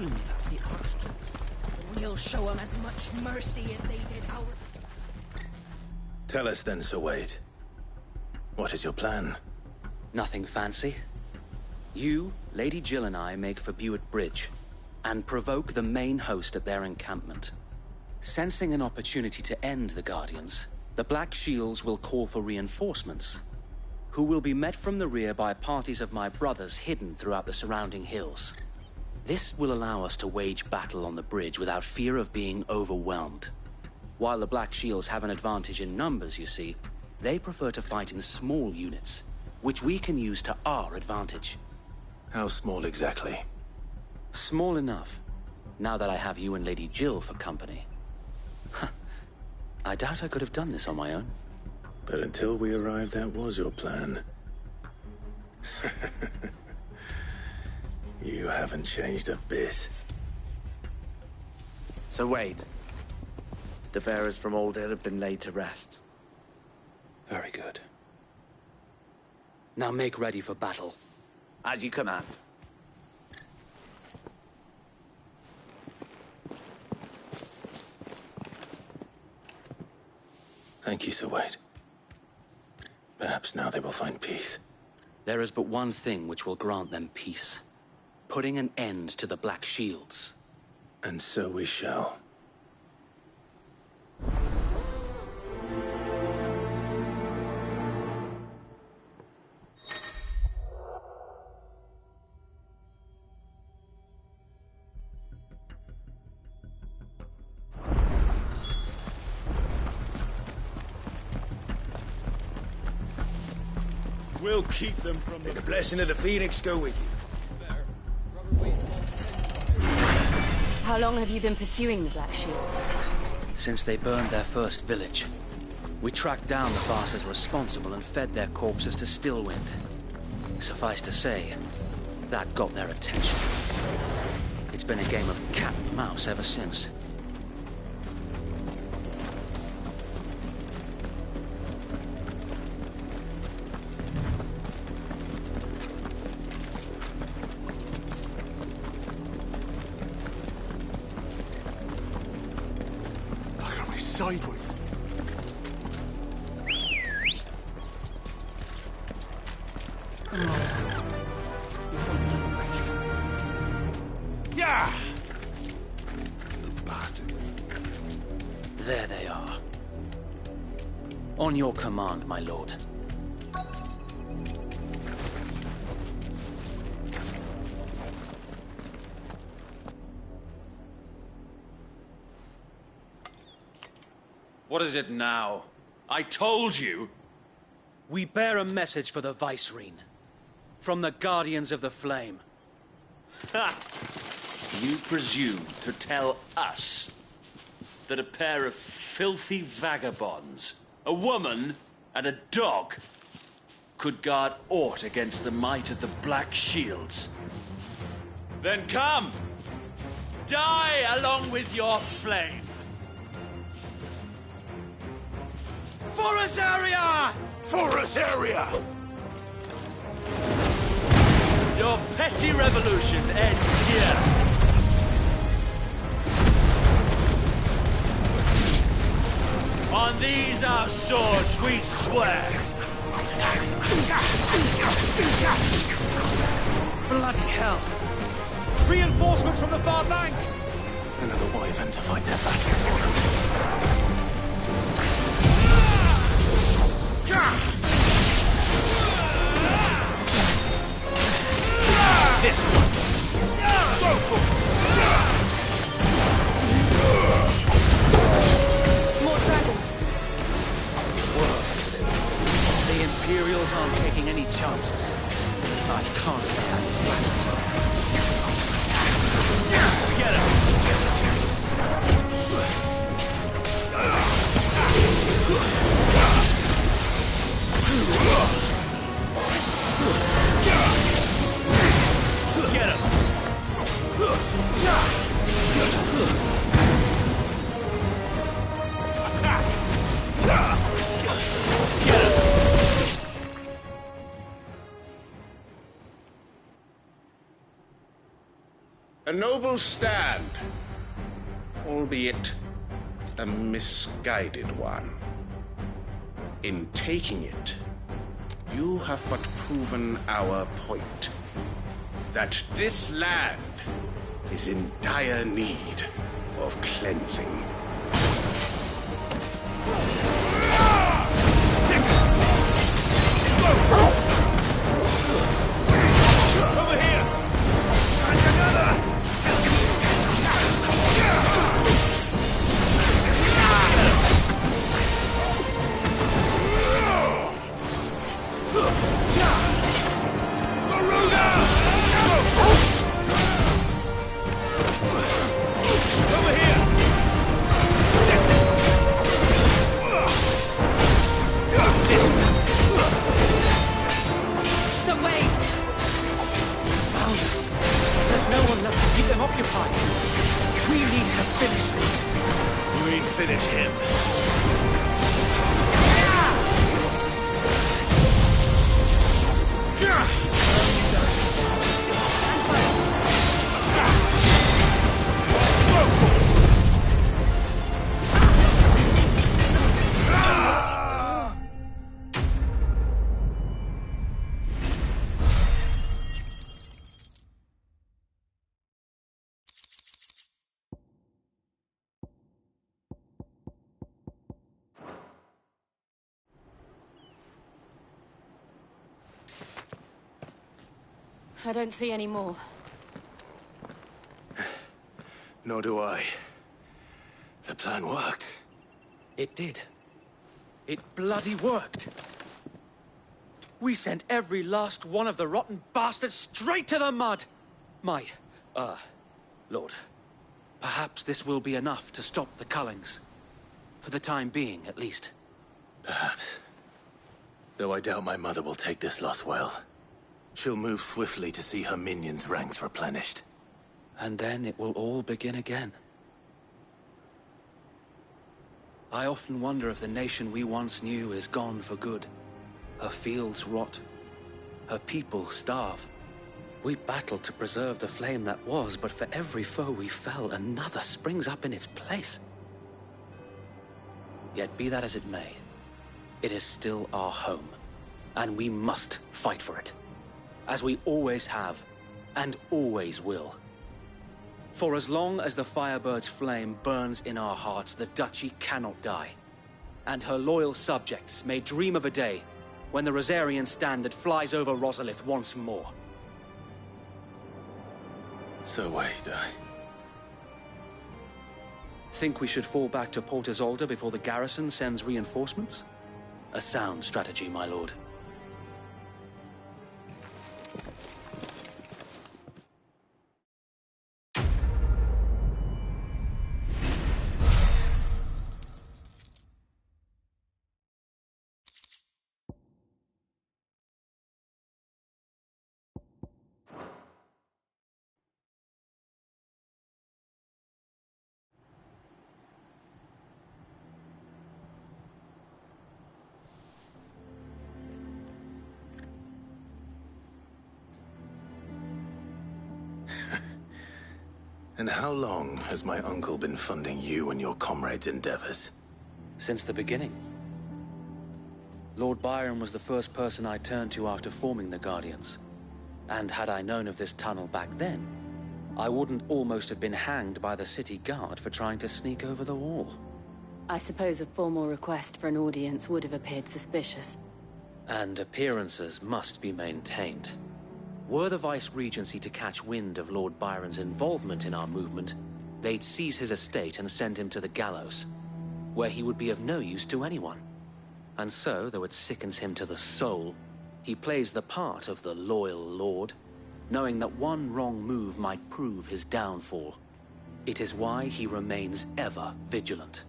telling me that's the Archduke. We'll show them as much mercy as they did our... Tell us then, Sir Wade. What is your plan? Nothing fancy. You, Lady Jill and I make for Buett Bridge, and provoke the main host at their encampment. Sensing an opportunity to end the Guardians, the Black Shields will call for reinforcements, who will be met from the rear by parties of my brothers hidden throughout the surrounding hills. This will allow us to wage battle on the bridge without fear of being overwhelmed. While the Black Shields have an advantage in numbers, you see, they prefer to fight in small units, which we can use to our advantage. How small exactly? Small enough, now that I have you and Lady Jill for company. I doubt I could have done this on my own. But until we arrived, that was your plan. You haven't changed a bit. So Wade, the bearers from Old Hill have been laid to rest. Very good. Now make ready for battle. As you command. Thank you, Sir Wade. Perhaps now they will find peace. There is but one thing which will grant them peace. Putting an end to the Black Shields. And so we shall. We'll keep them from May the blessing of the Phoenix go with you. How long have you been pursuing the Black Shields? Since they burned their first village. We tracked down the bastards responsible and fed their corpses to Stillwind. Suffice to say, that got their attention. It's been a game of cat and mouse ever since. sideways. Yeah! The bastard. There they are. On your command, my lord. What is it now? I told you! We bear a message for the Vicereine. From the Guardians of the Flame. Ha! You presume to tell us that a pair of filthy vagabonds, a woman and a dog, could guard aught against the might of the Black Shields? Then come! Die along with your flame! Forest area! Forest area! Your petty revolution ends here. On these our swords we swear. Bloody hell! Reinforcements from the far bank! Another wyvern to fight their battles for them. This one! Go for it! More dragons. Whoa. The Imperials aren't taking any chances. I can't say I'm flattered. Get him! Get him! Attack! Get him! noble stand, albeit a misguided one. In taking it, you have but proven our point. That this land is in dire need of cleansing. Over here! And another! Over here! Sir Wade! There's no one left to keep them occupied. We need to finish this. You ain't finish him. I don't see any more. Nor do I. The plan worked. It did. It bloody worked. We sent every last one of the rotten bastards straight to the mud! Lord, perhaps this will be enough to stop the Cullings. For the time being, at least. Perhaps. Though I doubt my mother will take this loss well. She'll move swiftly to see her minions' ranks replenished. And then it will all begin again. I often wonder if the nation we once knew is gone for good. Her fields rot. Her people starve. We battled to preserve the flame that was, but for every foe we fell, another springs up in its place. Yet be that as it may, it is still our home, and we must fight for it. As we always have, and always will. For as long as the Firebird's flame burns in our hearts, the Duchy cannot die. And her loyal subjects may dream of a day when the Rosarian standard flies over Rosalith once more. So wait, Think we should fall back to Port Isolde before the garrison sends reinforcements? A sound strategy, my lord. And how long has my uncle been funding you and your comrades' endeavors? Since the beginning. Lord Byron was the first person I turned to after forming the Guardians. And had I known of this tunnel back then, I wouldn't almost have been hanged by the city guard for trying to sneak over the wall. I suppose a formal request for an audience would have appeared suspicious. And appearances must be maintained. Were the Vice-Regency to catch wind of Lord Byron's involvement in our movement, they'd seize his estate and send him to the gallows, where he would be of no use to anyone. And so, though it sickens him to the soul, he plays the part of the loyal lord, knowing that one wrong move might prove his downfall. It is why he remains ever vigilant.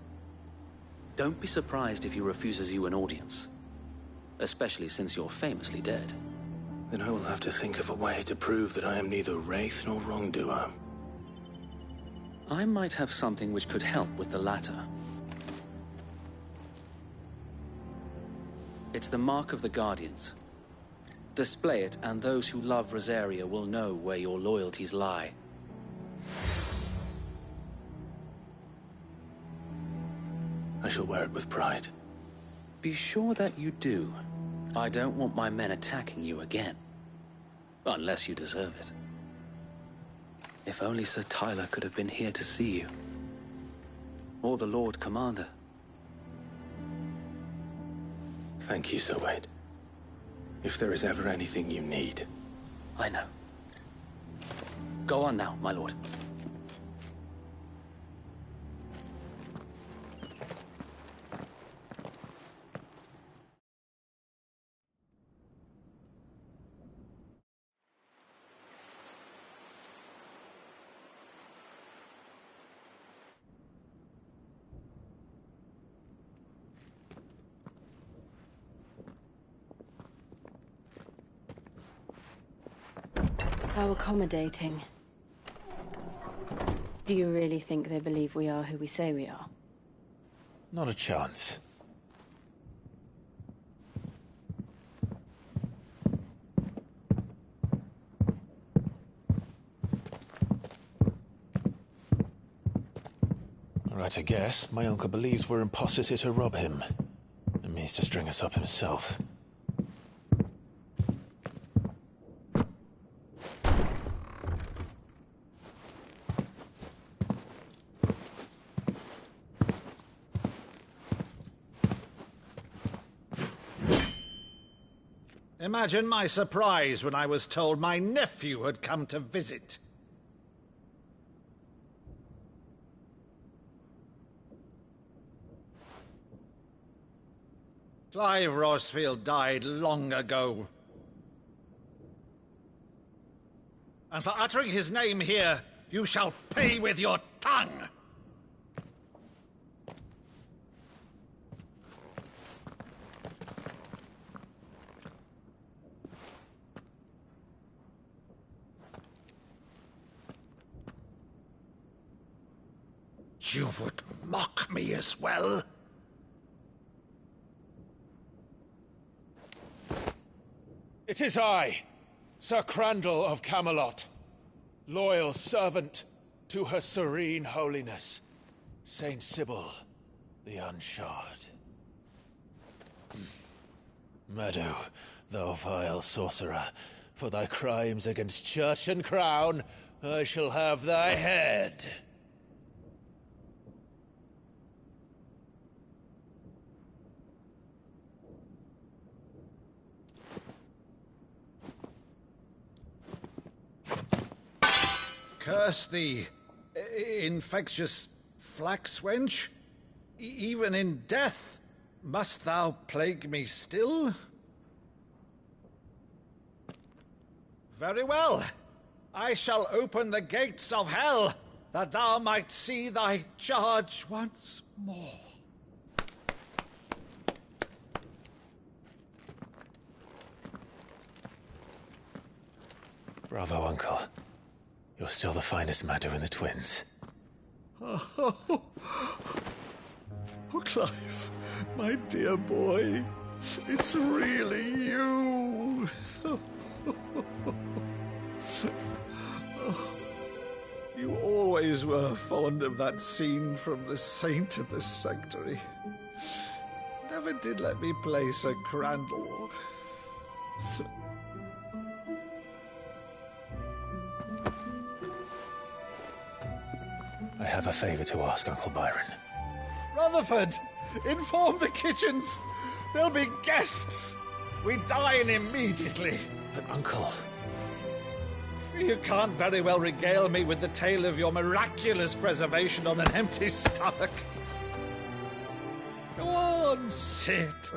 Don't be surprised if he refuses you an audience, especially since you're famously dead. Then I will have to think of a way to prove that I am neither wraith nor wrongdoer. I might have something which could help with the latter. It's the mark of the Guardians. Display it, and those who love Rosaria will know where your loyalties lie. I shall wear it with pride. Be sure that you do. I don't want my men attacking you again. Unless you deserve it. If only Sir Tyler could have been here to see you. Or the Lord Commander. Thank you, Sir Wade. If there is ever anything you need... I know. Go on now, my lord. How accommodating. Do you really think they believe we are who we say we are? Not a chance. Right, I guess. My uncle believes we're imposters here to rob him. And means to string us up himself. Imagine my surprise when I was told my nephew had come to visit. Clive Rosfield died long ago. And for uttering his name here, you shall pay with your tongue! You would mock me as well? It is I, Sir Crandall of Camelot, loyal servant to Her Serene Holiness, Saint Sybil the Unshod. Meadow, thou vile sorcerer, for thy crimes against church and crown, I shall have thy head. Curse thee, infectious flax wench. Even in death, must thou plague me still? Very well. I shall open the gates of hell, that thou might see thy charge once more. Bravo, Uncle. You're still the finest Meadow in the twins. Oh, Clive, my dear boy, it's really you. You always were fond of that scene from The Saint of the Sanctuary. Never did let me play Sir Crandall. I have a favor to ask, Uncle Byron. Rutherford, inform the kitchens. There'll be guests. We dine immediately. But, Uncle... You can't very well regale me with the tale of your miraculous preservation on an empty stomach. Go on, sit.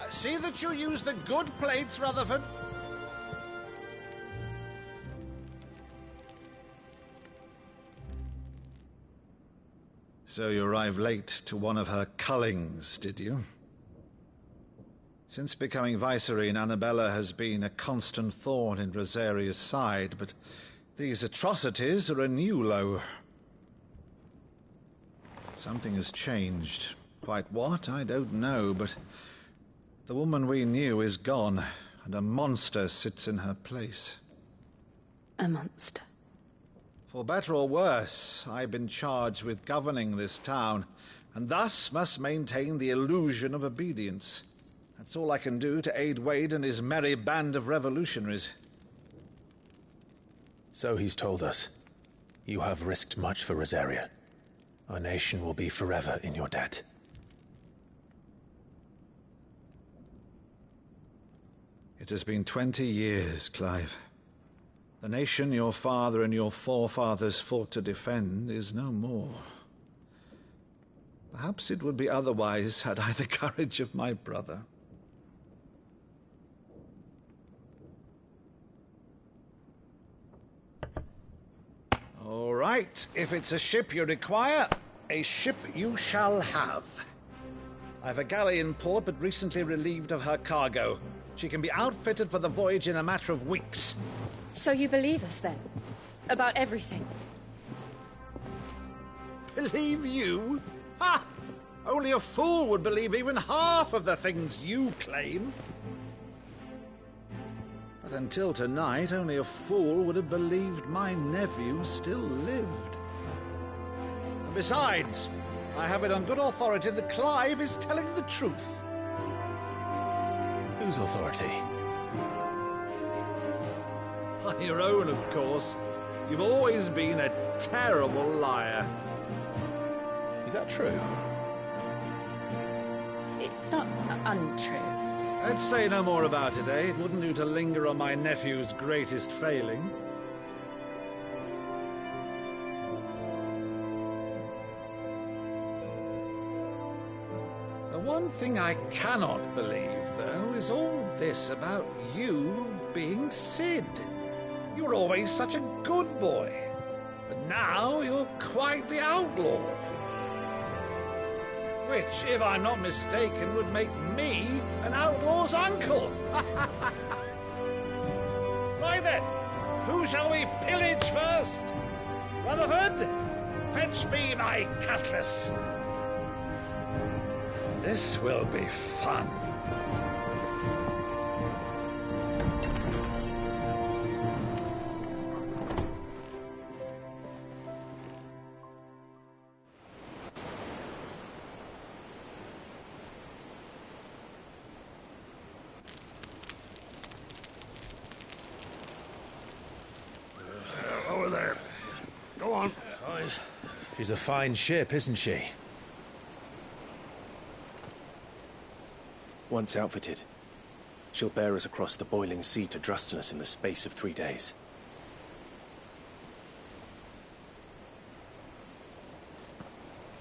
See that you use the good plates, Rutherford. So you arrived late to one of her cullings, did you? Since becoming Vicereine, Annabella has been a constant thorn in Rosaria's side, but these atrocities are a new low. Something has changed. Quite what, I don't know, but the woman we knew is gone, and a monster sits in her place. A monster? For better or worse, I've been charged with governing this town, and thus must maintain the illusion of obedience. That's all I can do to aid Wade and his merry band of revolutionaries. So he's told us. You have risked much for Rosaria. Our nation will be forever in your debt. It has been 20 years, Clive. The nation your father and your forefathers fought to defend is no more. Perhaps it would be otherwise had I the courage of my brother. All right, if it's a ship you require, a ship you shall have. I've a galley in port, but recently relieved of her cargo. She can be outfitted for the voyage in a matter of weeks. So you believe us then? About everything? Believe you? Ha! Only a fool would believe even half of the things you claim. But until tonight, only a fool would have believed my nephew still lived. And besides, I have it on good authority that Clive is telling the truth. Whose authority? Your own, of course. You've always been a terrible liar. Is that true? It's not untrue. Let's say no more about it, eh? It wouldn't do to linger on my nephew's greatest failing. The one thing I cannot believe, though, is all this about you being Sid. You were always such a good boy, but now you're quite the outlaw. Which, if I'm not mistaken, would make me an outlaw's uncle. Right then, who shall we pillage first? Rutherford, fetch me my cutlass. This will be fun. Over there. Go on. She's a fine ship, isn't she? Once outfitted, she'll bear us across the boiling sea to Drustinus in the space of 3 days.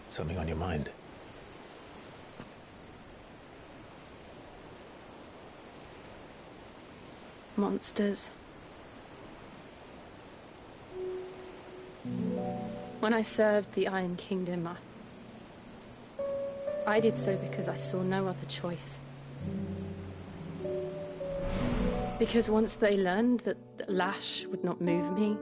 Something on your mind? Monsters. When I served the Iron Kingdom, I did so because I saw no other choice. Because once they learned that the lash would not move me,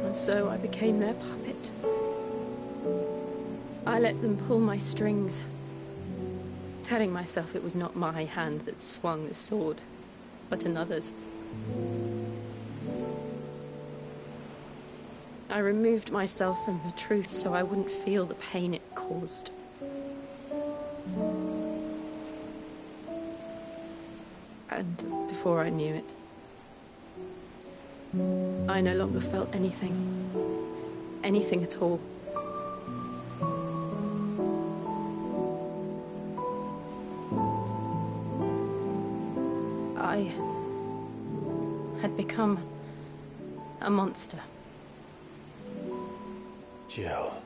and so I became their puppet. I let them pull my strings, telling myself it was not my hand that swung the sword, but another's. I removed myself from the truth so I wouldn't feel the pain it caused. And before I knew it, I no longer felt anything. Anything at all. I had become a monster. Jill.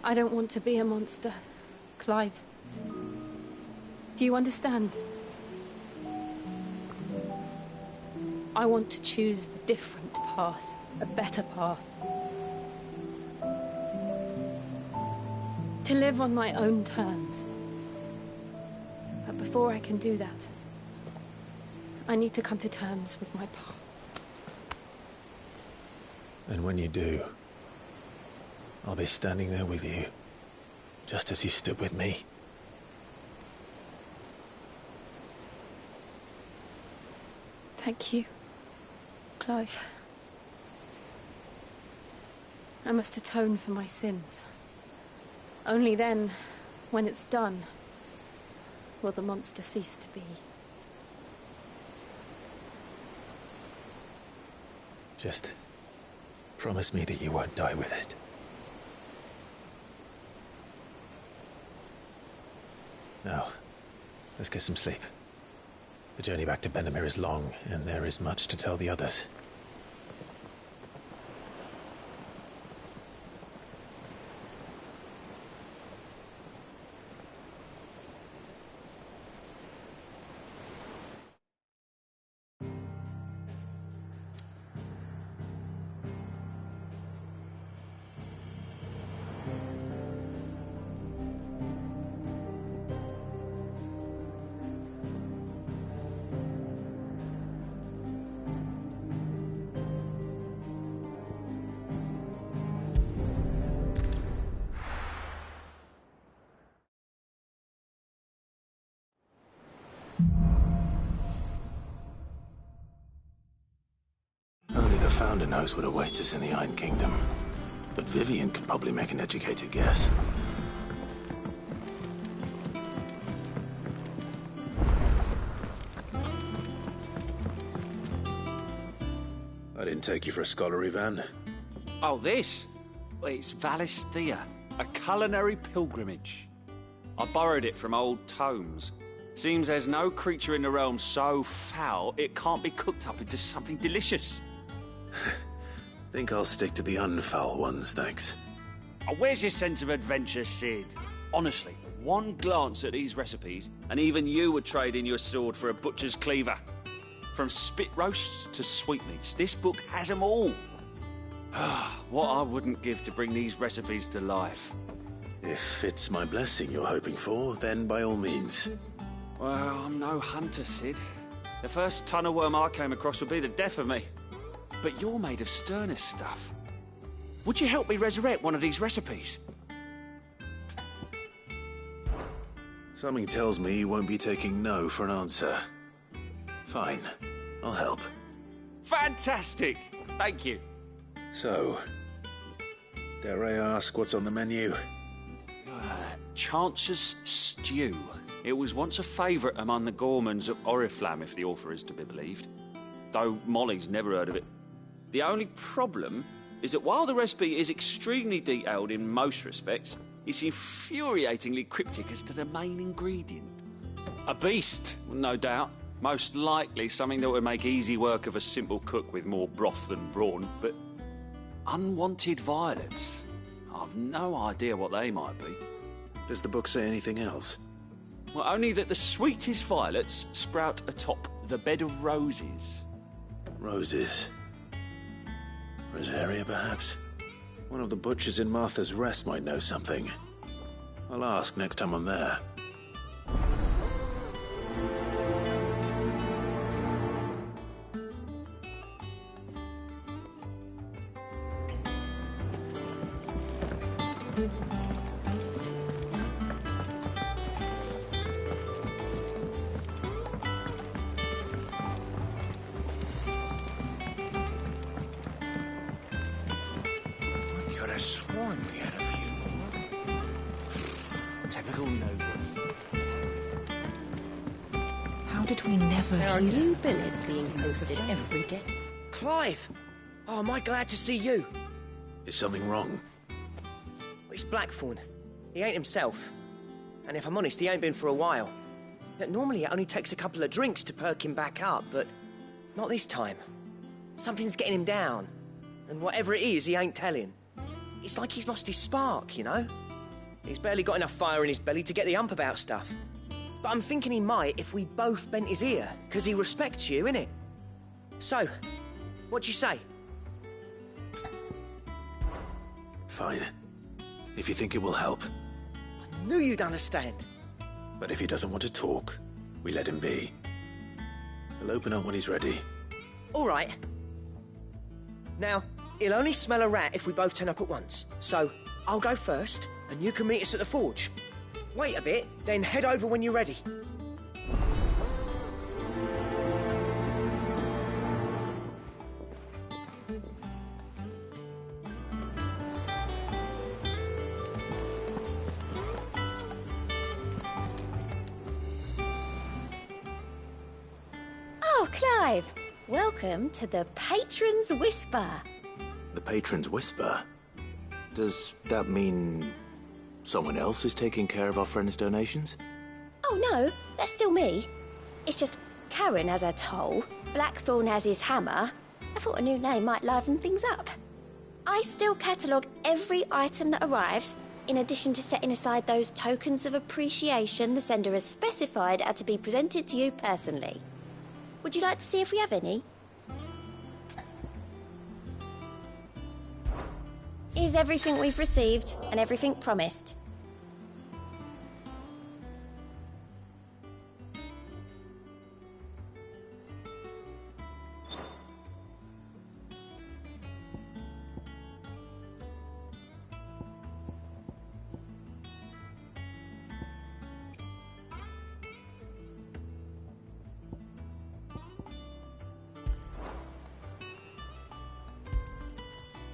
I don't want to be a monster, Clive. Do you understand? I want to choose a different path, a better path. To live on my own terms. But before I can do that, I need to come to terms with my past. And when you do, I'll be standing there with you, just as you stood with me. Thank you, Clive. I must atone for my sins. Only then, when it's done, will the monster cease to be. Just promise me that you won't die with it. Now, let's get some sleep. The journey back to Benamir is long, and there is much to tell the others. Only the Founder knows what awaits us in the Iron Kingdom. But Vivian could probably make an educated guess. I didn't take you for a scholarly van. Oh, this? Well, it's Valisthea, a culinary pilgrimage. I borrowed it from old tomes. Seems there's no creature in the realm so foul it can't be cooked up into something delicious. Think I'll stick to the unfoul ones, thanks. Oh, where's your sense of adventure, Sid? Honestly, one glance at these recipes, and even you would trade in your sword for a butcher's cleaver. From spit roasts to sweetmeats, this book has them all. What I wouldn't give to bring these recipes to life. If it's my blessing you're hoping for, then by all means. Well, I'm no hunter, Sid. The first tunnel worm I came across would be the death of me. But you're made of sterner stuff. Would you help me resurrect one of these recipes? Something tells me you won't be taking no for an answer. Fine, I'll help. Fantastic! Thank you. So, dare I ask what's on the menu? Chance's Stew. It was once a favourite among the Gormans of Oriflamme, if the author is to be believed. Though Molly's never heard of it. The only problem is that while the recipe is extremely detailed in most respects, it's infuriatingly cryptic as to the main ingredient. A beast, no doubt. Most likely something that would make easy work of a simple cook with more broth than brawn, but unwanted violets. I've no idea what they might be. Does the book say anything else? Well, only that the sweetest violets sprout atop the bed of roses. Roses. Rosaria, perhaps? One of the butchers in Martha's Rest might know something. I'll ask next time I'm there. There are new billets being posted every day. Clive! Oh, am I glad to see you? Is something wrong? It's Blackthorn. He ain't himself. And if I'm honest, he ain't been for a while. Normally it only takes a couple of drinks to perk him back up, but not this time. Something's getting him down. And whatever it is, he ain't telling. It's like he's lost his spark, you know? He's barely got enough fire in his belly to get the ump about stuff. But I'm thinking he might if we both bent his ear, because he respects you, innit? So, what do you say? Fine. If you think it will help. I knew you'd understand. But if he doesn't want to talk, we let him be. He'll open up when he's ready. All right. Now, He'll only smell a rat if we both turn up at once. So, I'll go first, and you can meet us at the forge. Wait a bit, then head over when you're ready. Oh, Clive! Welcome to the Patron's Whisper. The Patron's Whisper? Does that mean someone else is taking care of our friend's donations? Oh no, that's still me. It's just Karen has her toll, Blackthorn has his hammer. I thought a new name might liven things up. I still catalogue every item that arrives, in addition to setting aside those tokens of appreciation the sender has specified are to be presented to you personally. Would you like to see if we have any? Here's everything we've received and everything promised.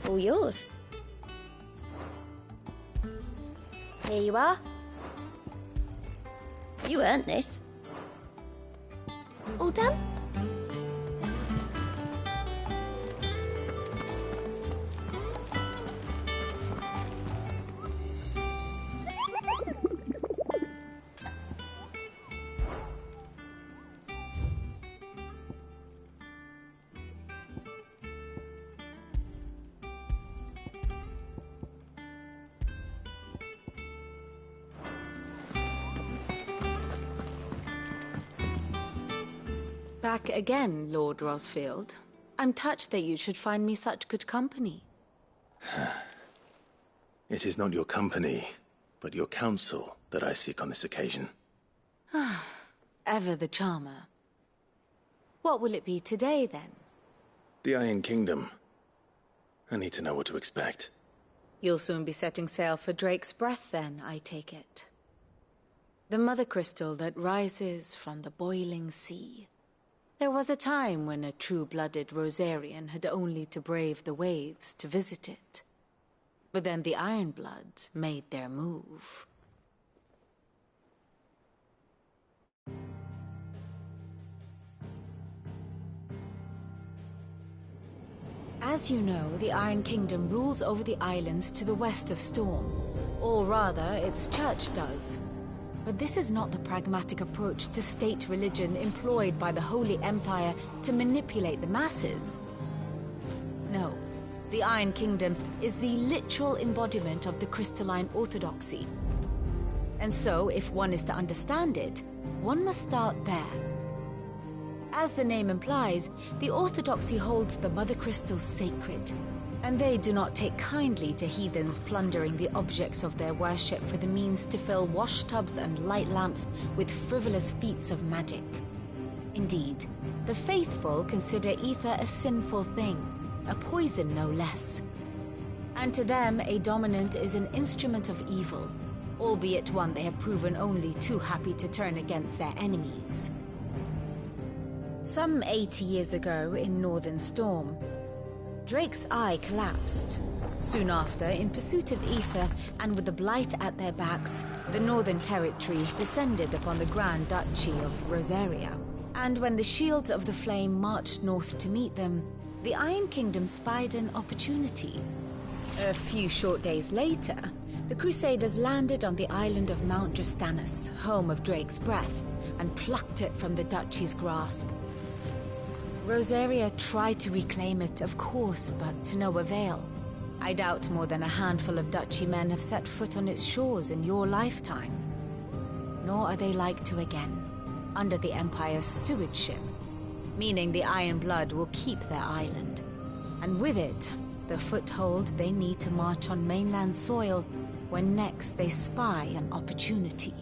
All yours. Here you are. You earned this. All done? Back again, Lord Rosfield. I'm touched that you should find me such good company. It is not your company, but your counsel that I seek on this occasion. Ever the charmer. What will it be today, then? The Iron Kingdom. I need to know what to expect. You'll soon be setting sail for Drake's Breath, then, I take it. The mother crystal that rises from the boiling sea. There was a time when a true-blooded Rosarian had only to brave the waves to visit it. But then the Ironblood made their move. As you know, the Iron Kingdom rules over the islands to the west of Storm. Or rather, its church does. But this is not the pragmatic approach to state religion employed by the Holy Empire to manipulate the masses. No, the Iron Kingdom is the literal embodiment of the crystalline orthodoxy. And so, if one is to understand it, one must start there. As the name implies, the orthodoxy holds the mother crystals sacred, and they do not take kindly to heathens plundering the objects of their worship for the means to fill washtubs and light lamps with frivolous feats of magic. Indeed, the faithful consider ether a sinful thing, a poison no less. And to them, a dominant is an instrument of evil, albeit one they have proven only too happy to turn against their enemies. Some 80 years ago in Northern Storm, Drake's eye collapsed. Soon after, in pursuit of ether and with the Blight at their backs, the Northern Territories descended upon the Grand Duchy of Rosaria. And when the Shields of the Flame marched north to meet them, the Iron Kingdom spied an opportunity. A few short days later, the Crusaders landed on the island of Mount Justanus, home of Drake's Breath, and plucked it from the Duchy's grasp. Rosaria tried to reclaim it, of course, but to no avail. I doubt more than a handful of Duchy men have set foot on its shores in your lifetime. Nor are they like to again, under the Empire's stewardship, meaning the Iron Blood will keep their island. And with it, the foothold they need to march on mainland soil when next they spy an opportunity.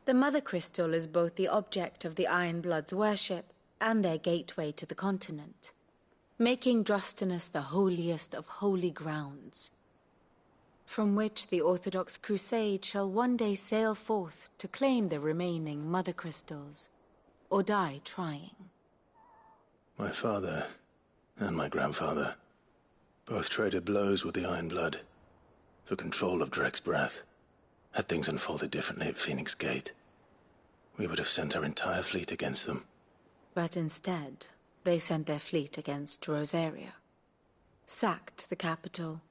The Mother Crystal is both the object of the Ironbloods' worship and their gateway to the continent, making Drustinus the holiest of holy grounds, from which the Orthodox Crusade shall one day sail forth to claim the remaining Mother Crystals, or die trying. My father and my grandfather both traded blows with the Ironblood for control of Drek's breath. Had things unfolded differently at Phoenix Gate, we would have sent our entire fleet against them. But instead, they sent their fleet against Rosaria, sacked the capital,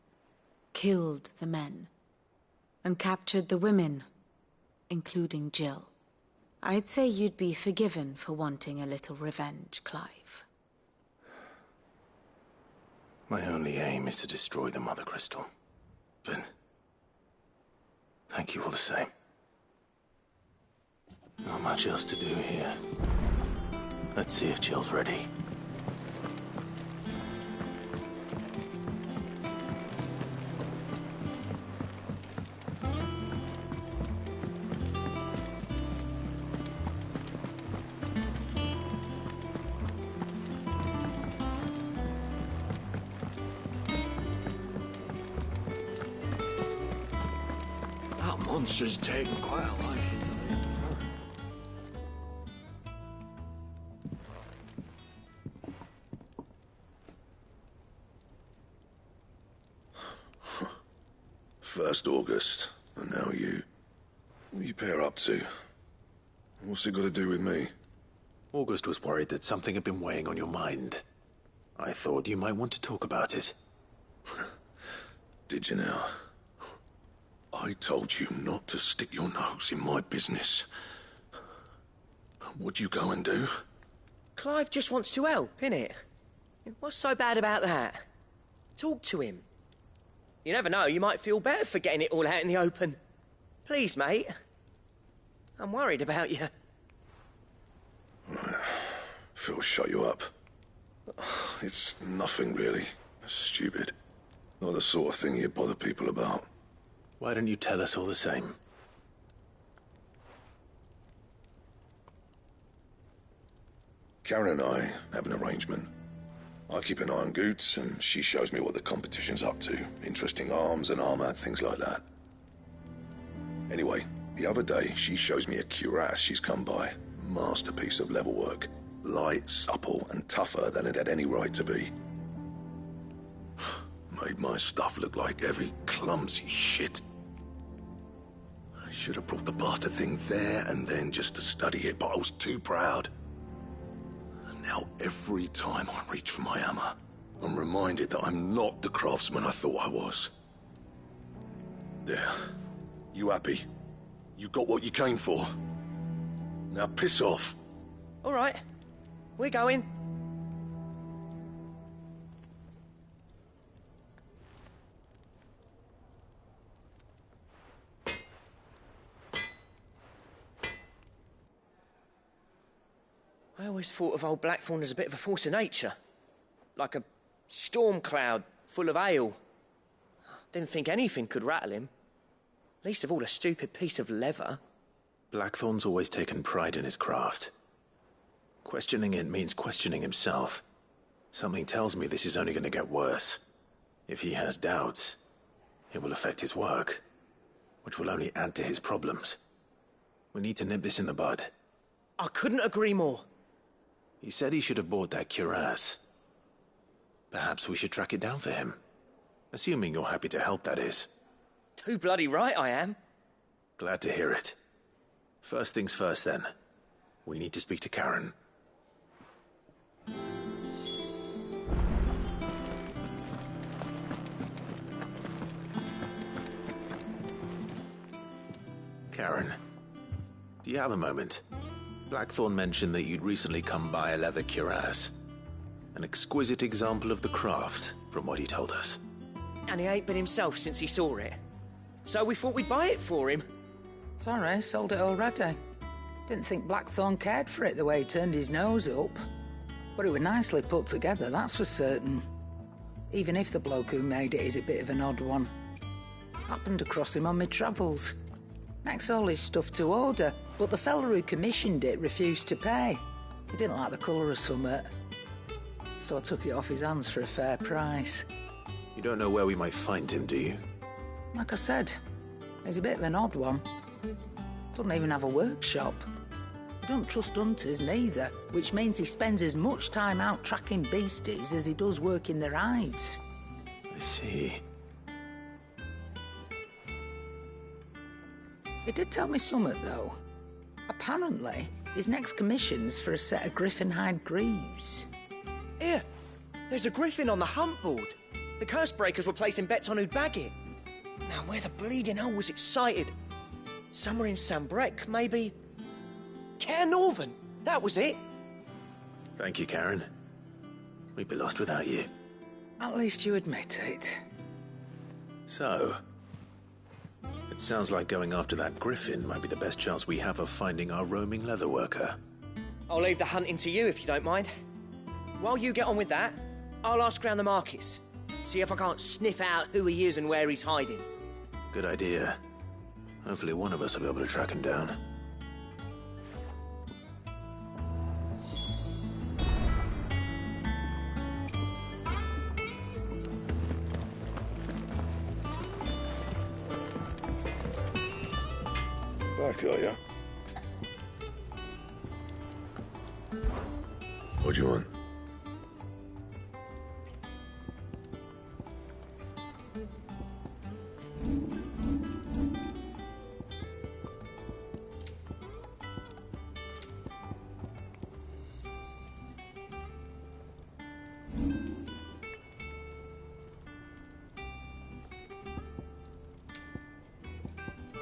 killed the men, and captured the women, including Jill. I'd say you'd be forgiven for wanting a little revenge, Clive. My only aim is to destroy the Mother Crystal. But thank you all the same. Not much else to do here. Let's see if Jill's ready. That monster's taken quite a liking to me. First August, and now you. What are you pair up to? What's it got to do with me? August was worried that something had been weighing on your mind. I thought you might want to talk about it. Did you now? I told you not to stick your nose in my business. What'd you go and do? Clive just wants to help, innit? What's so bad about that? Talk to him. You never know, you might feel better for getting it all out in the open. Please, mate. I'm worried about you. Phil shut you up. It's nothing really. Stupid. Not the sort of thing you bother people about. Why don't you tell us all the same? Karen and I have an arrangement. I keep an eye on Goots, and she shows me what the competition's up to. Interesting arms and armor, things like that. Anyway, the other day, she shows me a cuirass she's come by. Masterpiece of level work. Light, supple, and tougher than it had any right to be. Made my stuff look like heavy, clumsy shit. I should have brought the bastard thing there and then just to study it, but I was too proud. And now every time I reach for my hammer, I'm reminded that I'm not the craftsman I thought I was. There. You happy? You got what you came for? Now piss off. All right. We're going. I always thought of old Blackthorn as a bit of a force of nature. Like a storm cloud full of ale. Didn't think anything could rattle him. Least of all a stupid piece of leather. Blackthorn's always taken pride in his craft. Questioning it means questioning himself. Something tells me this is only going to get worse. If he has doubts, it will affect his work, which will only add to his problems. We need to nip this in the bud. I couldn't agree more. He said he should have bought that cuirass. Perhaps we should track it down for him. Assuming you're happy to help, that is. Too bloody right I am. Glad to hear it. First things first, then. We need to speak to Karen. Karen, do you have a moment? Blackthorn mentioned that you'd recently come by a leather cuirass. An exquisite example of the craft, from what he told us. And he ain't been himself since he saw it. So we thought we'd buy it for him. Sorry, sold it already. Didn't think Blackthorn cared for it the way he turned his nose up. But it was nicely put together, that's for certain. Even if the bloke who made it is a bit of an odd one. Happened across him on my travels. Makes all his stuff to order. But the fella who commissioned it refused to pay. He didn't like the colour of summit. So I took it off his hands for a fair price. You don't know where we might find him, do you? Like I said, he's a bit of an odd one. Doesn't even have a workshop. He don't trust hunters neither, which means he spends as much time out tracking beasties as he does working their hides. I see. He did tell me something, though. Apparently, his next commission's for a set of griffin hide greaves. Here, there's a griffin on the hunt board. The curse breakers were placing bets on who'd bag it. Now, where the bleeding hell was it sighted? Somewhere in Sambrec, maybe? Cairnorvin, that was it. Thank you, Karen. We'd be lost without you. At least you admit it. So, it sounds like going after that griffin might be the best chance we have of finding our roaming leatherworker. I'll leave the hunting to you if you don't mind. While you get on with that, I'll ask around the markets. See if I can't sniff out who he is and where he's hiding. Good idea. Hopefully one of us will be able to track him down. Back, are ya? What do you want?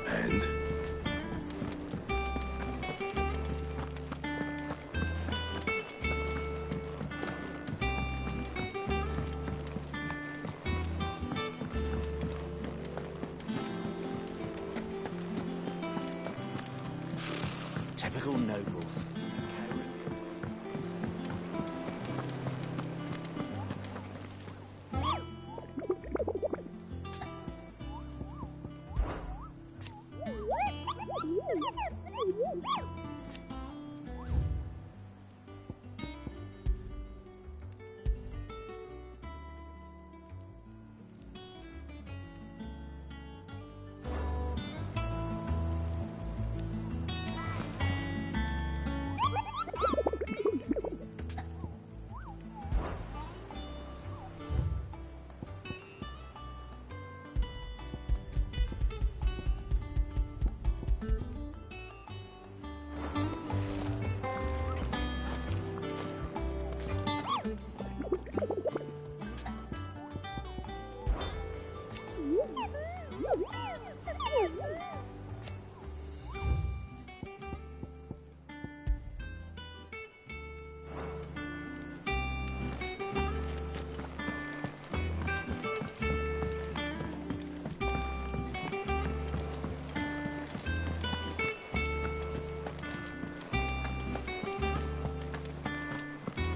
And? Typical nobles.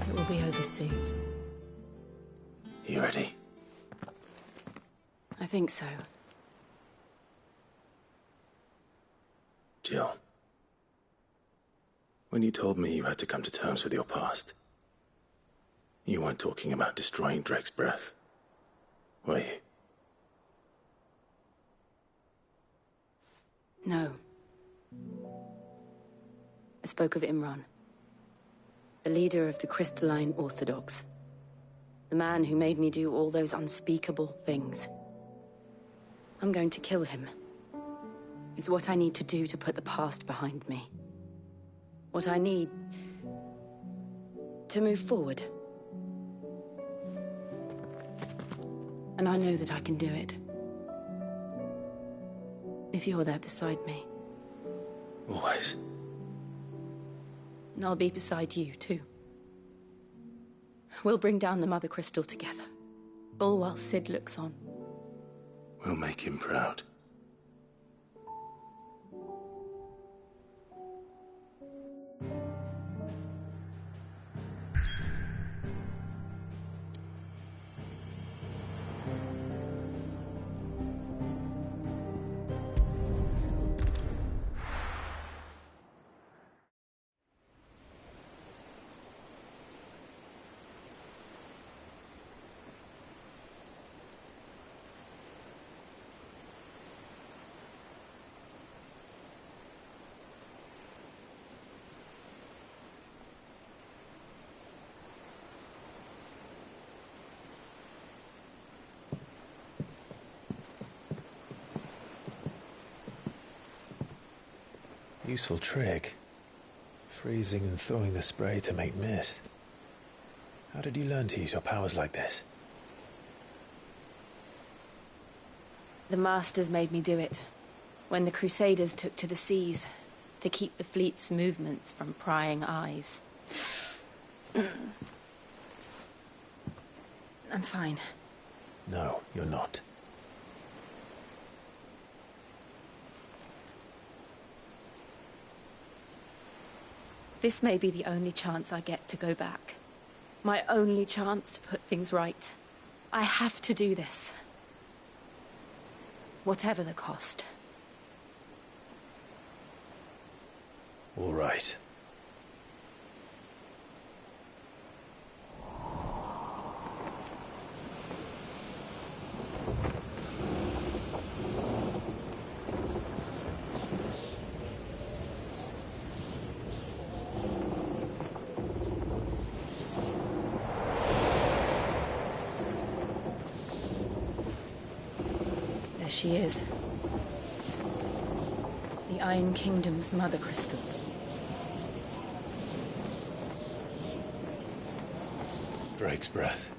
It will be over soon. You ready? I think so. Jill. When you told me you had to come to terms with your past, you weren't talking about destroying Drake's breath, were you? No. I spoke of Imran, the leader of the Crystalline Orthodox. The man who made me do all those unspeakable things. I'm going to kill him. It's what I need to do to put the past behind me. What I need to move forward. And I know that I can do it. If you're there beside me. Always. And I'll be beside you, too. We'll bring down the Mother Crystal together. All while Sid looks on. We'll make him proud. Useful trick. Freezing and thawing the spray to make mist. How did you learn to use your powers like this? The Masters made me do it. When the Crusaders took to the seas, to keep the fleet's movements from prying eyes. I'm fine. No, you're not. This may be the only chance I get to go back. My only chance to put things right. I have to do this. Whatever the cost. All right. There she is. The Iron Kingdom's Mother Crystal. Drake's breath.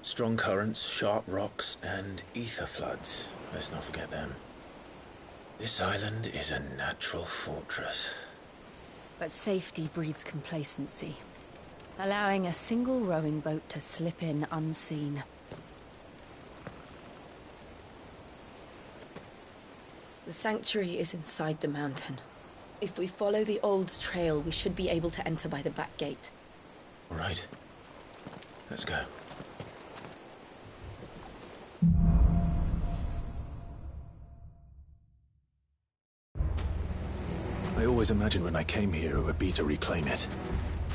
Strong currents, sharp rocks, and ether floods. Let's not forget them. This island is a natural fortress. But safety breeds complacency. Allowing a single rowing boat to slip in unseen. The sanctuary is inside the mountain. If we follow the old trail, we should be able to enter by the back gate. All right. Let's go. I always imagined when I came here it would be to reclaim it.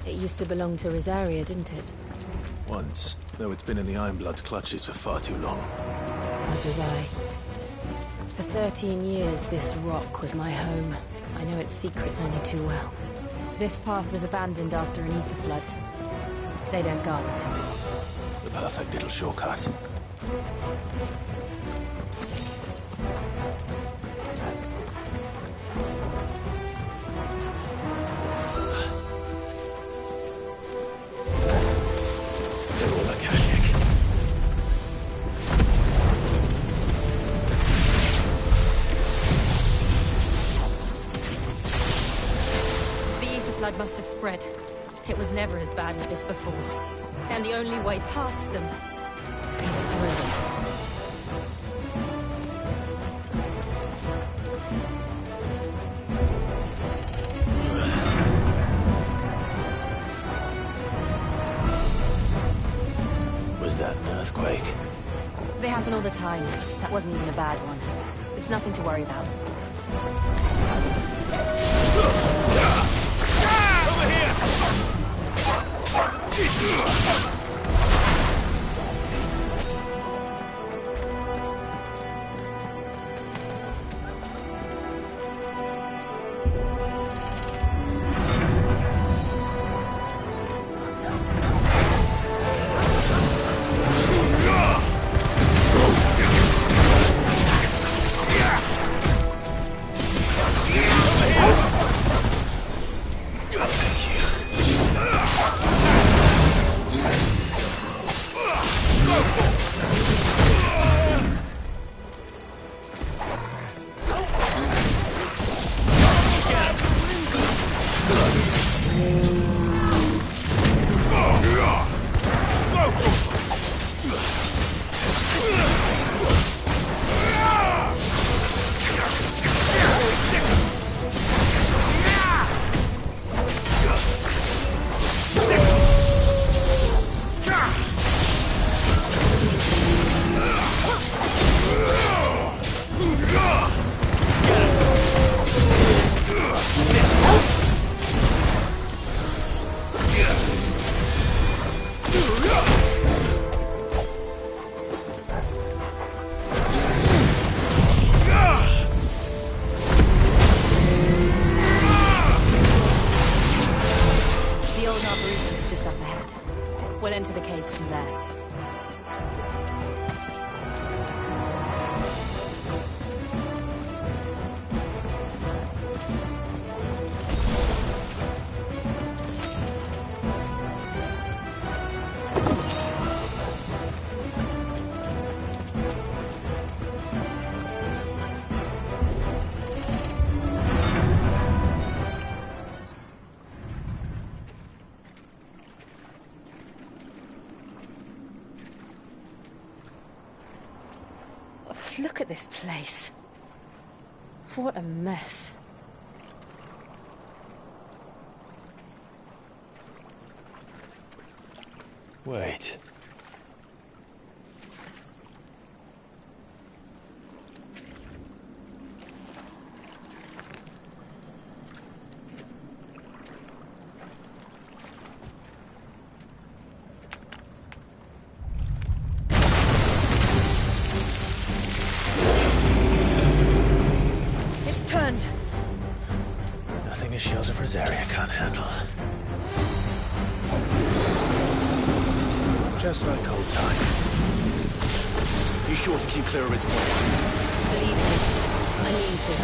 It used to belong to Rosaria, didn't it? Once, though it's been in the Ironblood's clutches for far too long. As was I. For 13 years, this rock was my home. I know its secrets only too well. This path was abandoned after an ether flood. They don't guard it anymore. The perfect little shortcut. Blood must have spread. It was never as bad as this before. And the only way past them is through. Was that an earthquake? They happen all the time. That wasn't even a bad one. It's nothing to worry about. Look at this place. What a mess. Wait. It's turned. Nothing a shield of Rosaria can't handle. Just like old times. Be sure to keep clear of his way. Believe me, I mean to.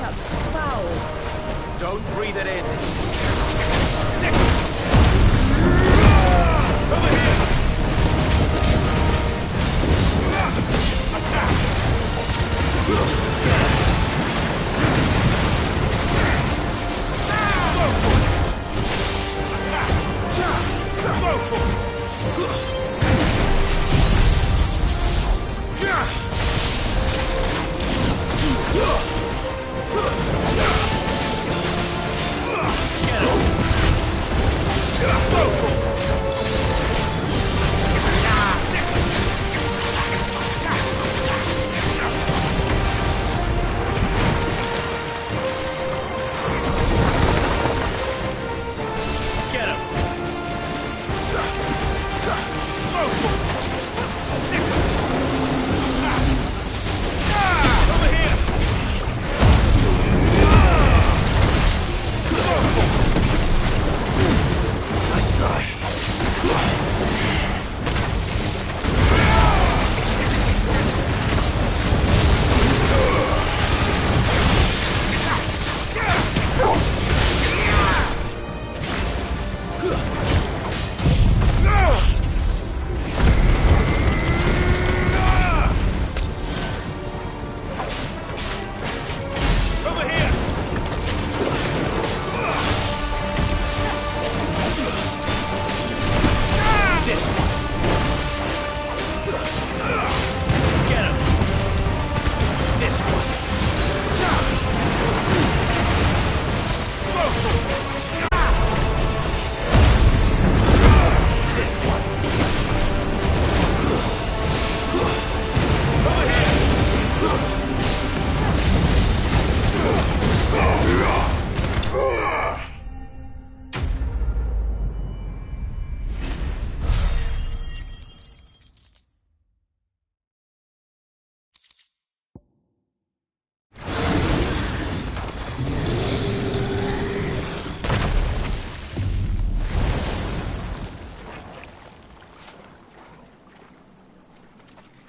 That's foul. Don't breathe it in. Over here!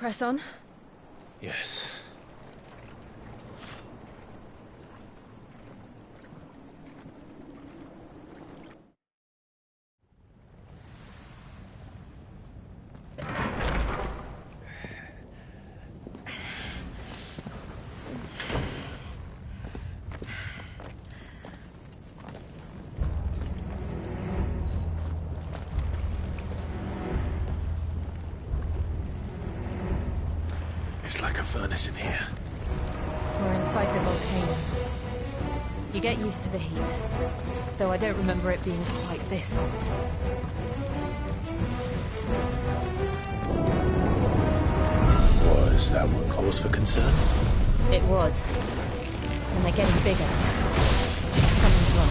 Press on. Yes. It's like a furnace in here. We're inside the volcano. You get used to the heat, though I don't remember it being quite this hot. Was that what cause for concern? It was. And they're getting bigger. Something's wrong.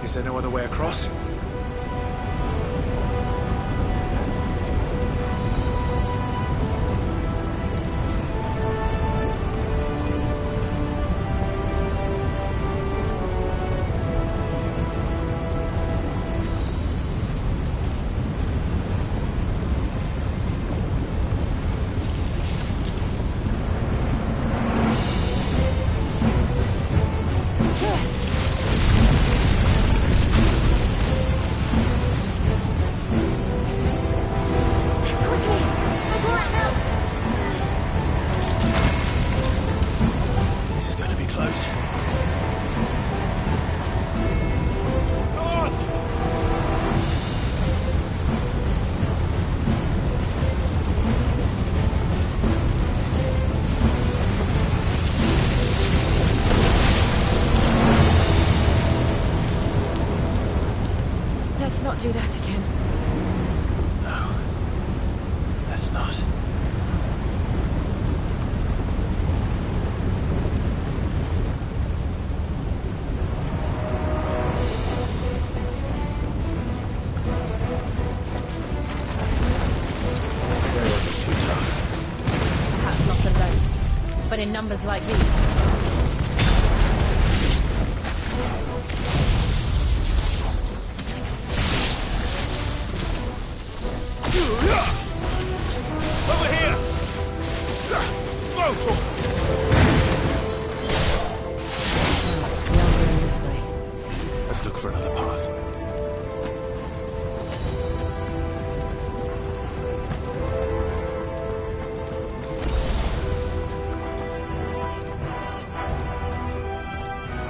Is there no other way across? Let's not do that again. No. Let's not. Perhaps not alone, but in numbers like these. Over here! This way. Let's look for another path.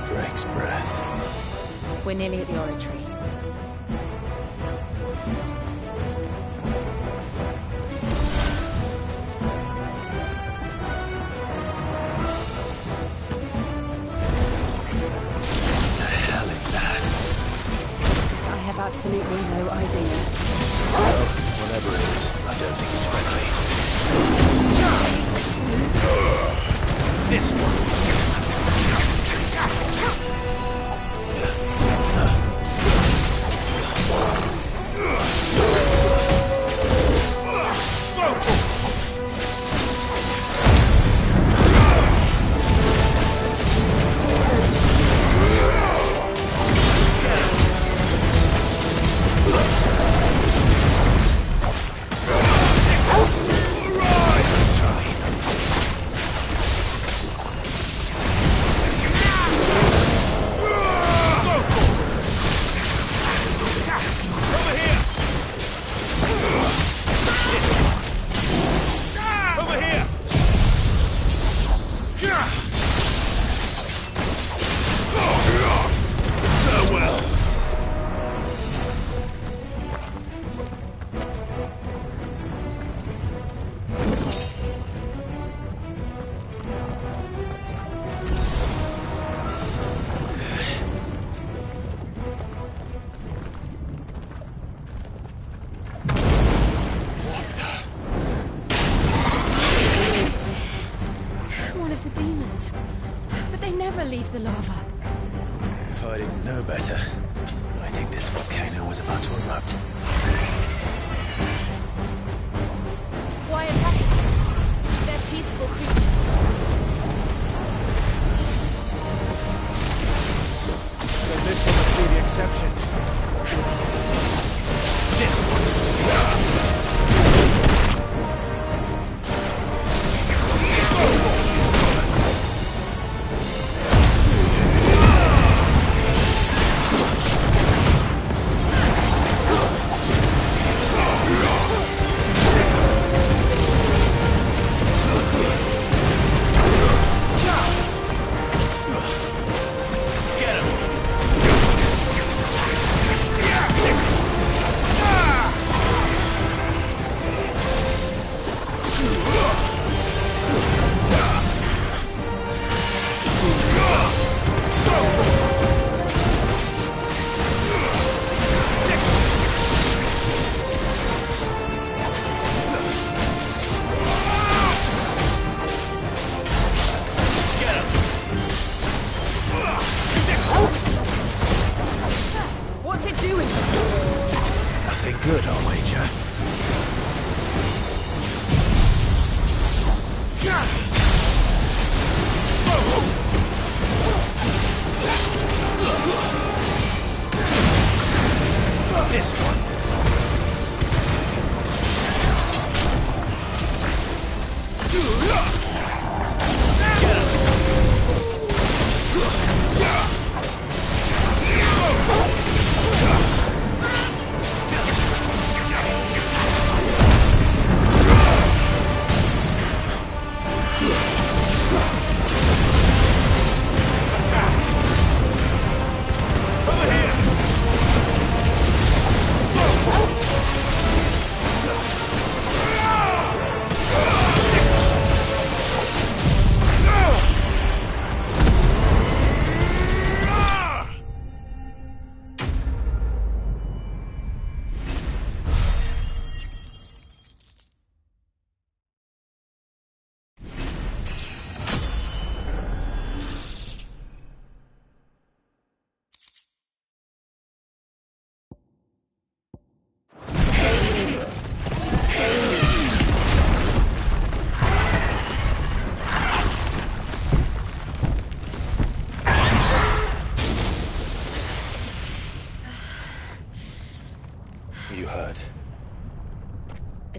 Drake's breath. We're nearly at the oratory. Absolutely no idea. Well, whatever it is, I don't think it's friendly. This one. Leave the lava. If I didn't know better, I think this volcano was about to erupt.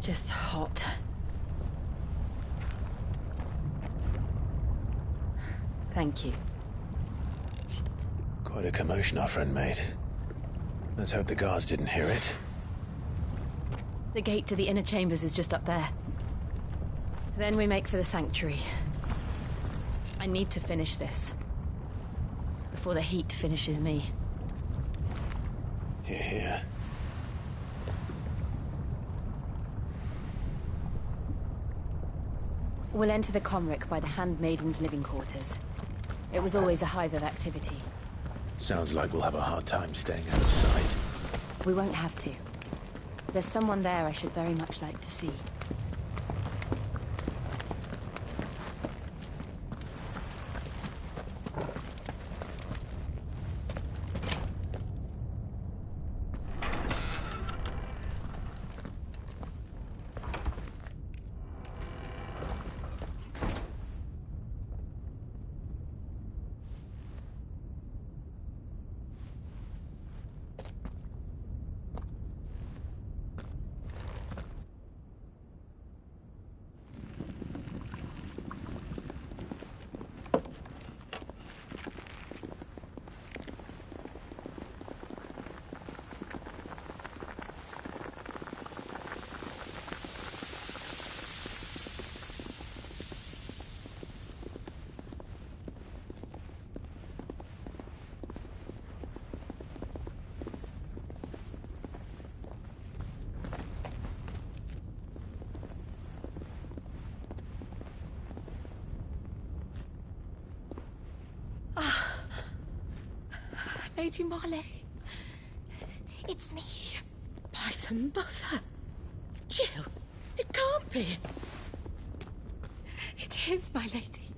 just hot. Thank you. Quite a commotion our friend made. Let's hope the guards didn't hear it. The gate to the inner chambers is just up there. Then we make for the sanctuary. I need to finish this. Before the heat finishes me. Hear, hear. We'll enter the Comric by the Handmaiden's living quarters. It was always a hive of activity. Sounds like we'll have a hard time staying out of sight. We won't have to. There's someone there I should very much like to see. Lady Marley. It's me. By the mother. Jill, it can't be. It is, my lady.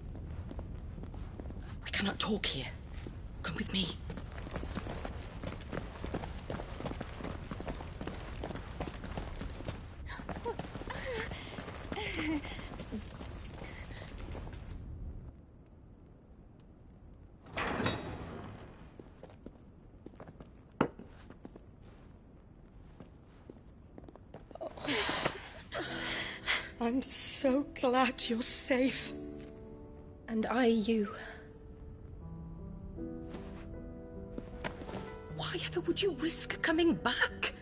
We cannot talk here. Come with me. I'm so glad you're safe. And I you. Why ever would you risk coming back?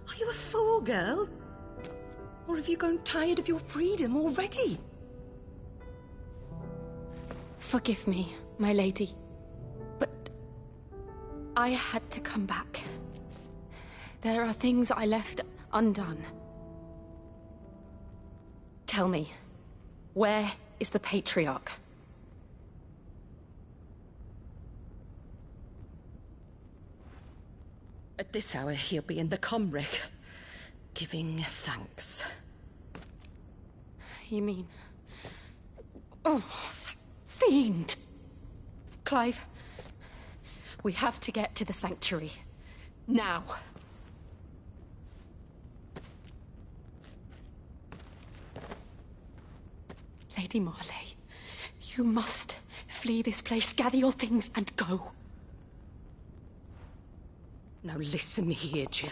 Are you a fool, girl? Or have you grown tired of your freedom already? Forgive me, my lady. But I had to come back. There are things I left undone. Tell me, where is the Patriarch? At this hour, he'll be in the Comric, giving thanks. You mean... Oh, fiend! Clive, we have to get to the sanctuary. Now. Lady Marley, you must flee this place, gather your things, and go. Now listen here, Jill.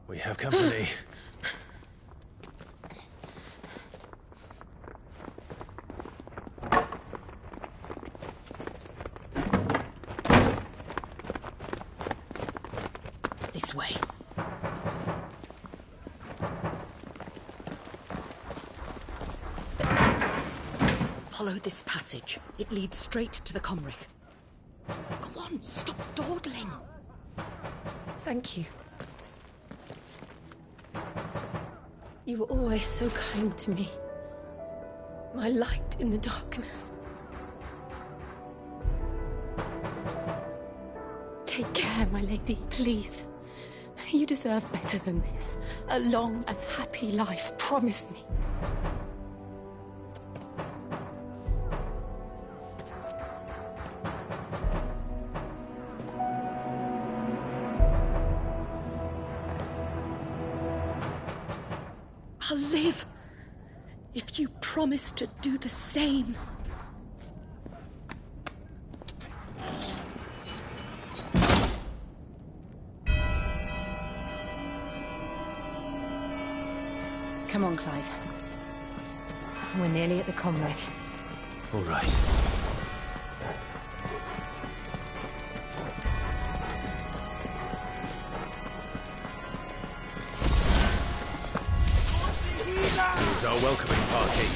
We have company. This way. Follow this passage. It leads straight to the Comric. Go on, stop dawdling. Thank you. You were always so kind to me. My light in the darkness. Take care, my lady, please. You deserve better than this. A long and happy life, promise me. I'll live if you promise to do the same. Come on, Clive. We're nearly at the Comwreck. All right. Here's our welcoming party.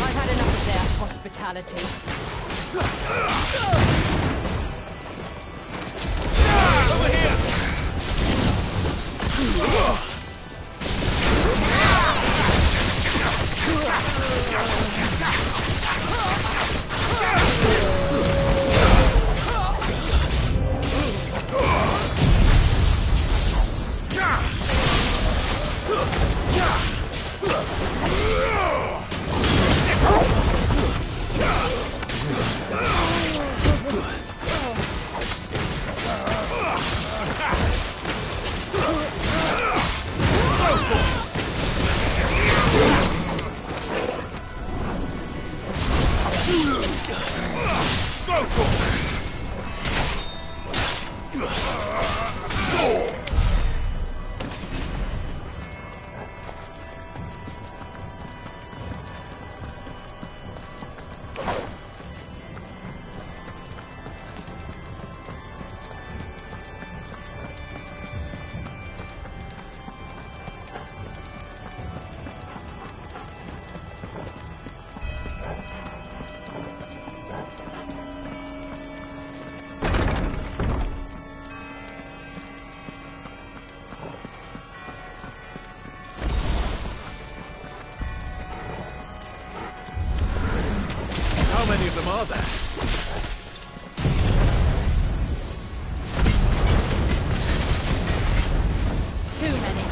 I've had enough of their hospitality. Over here! How many of them are there? Too many.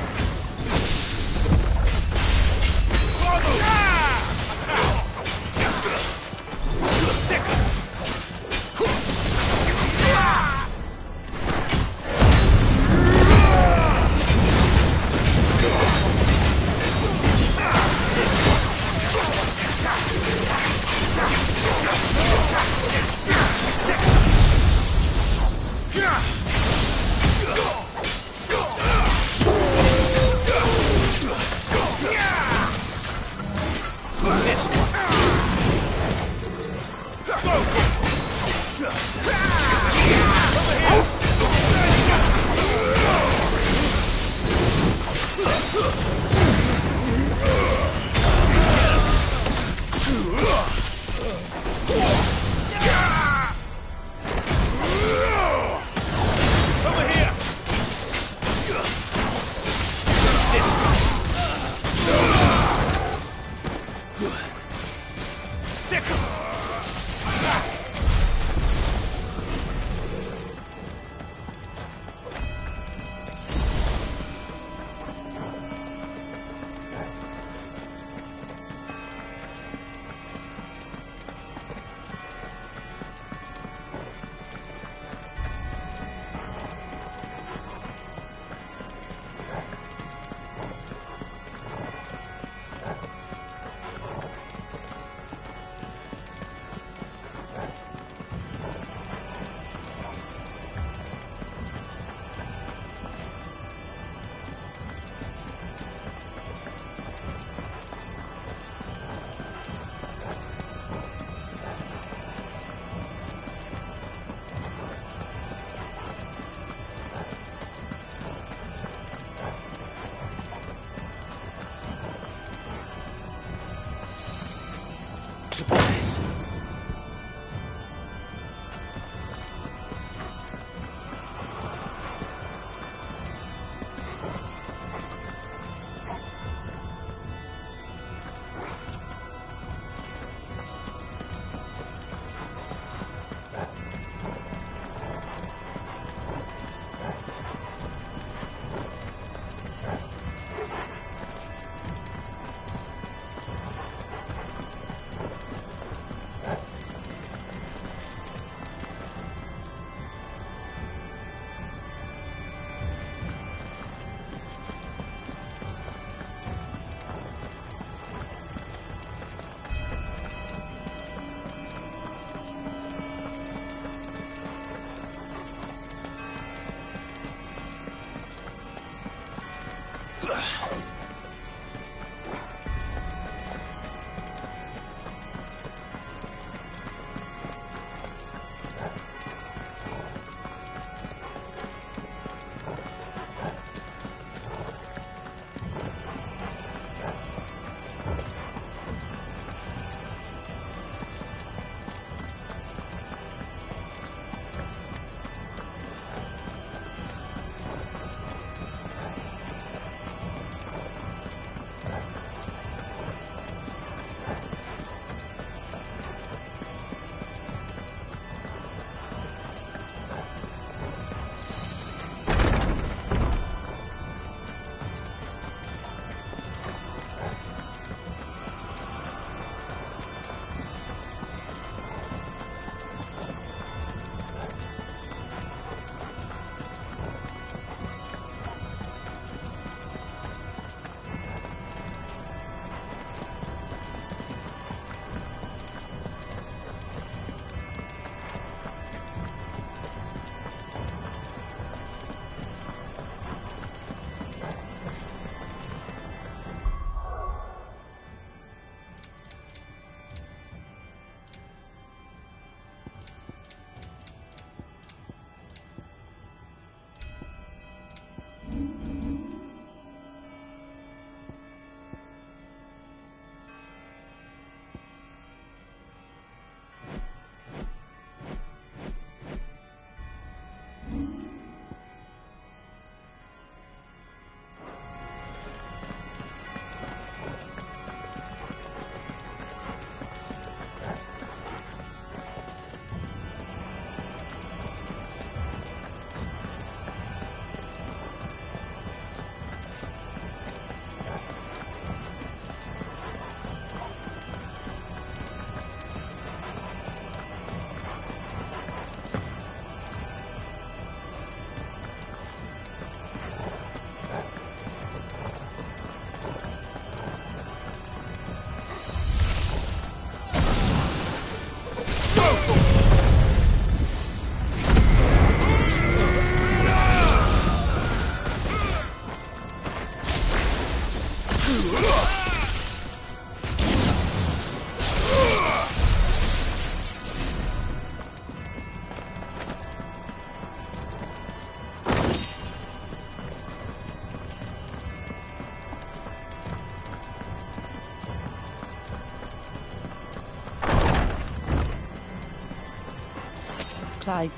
Clive,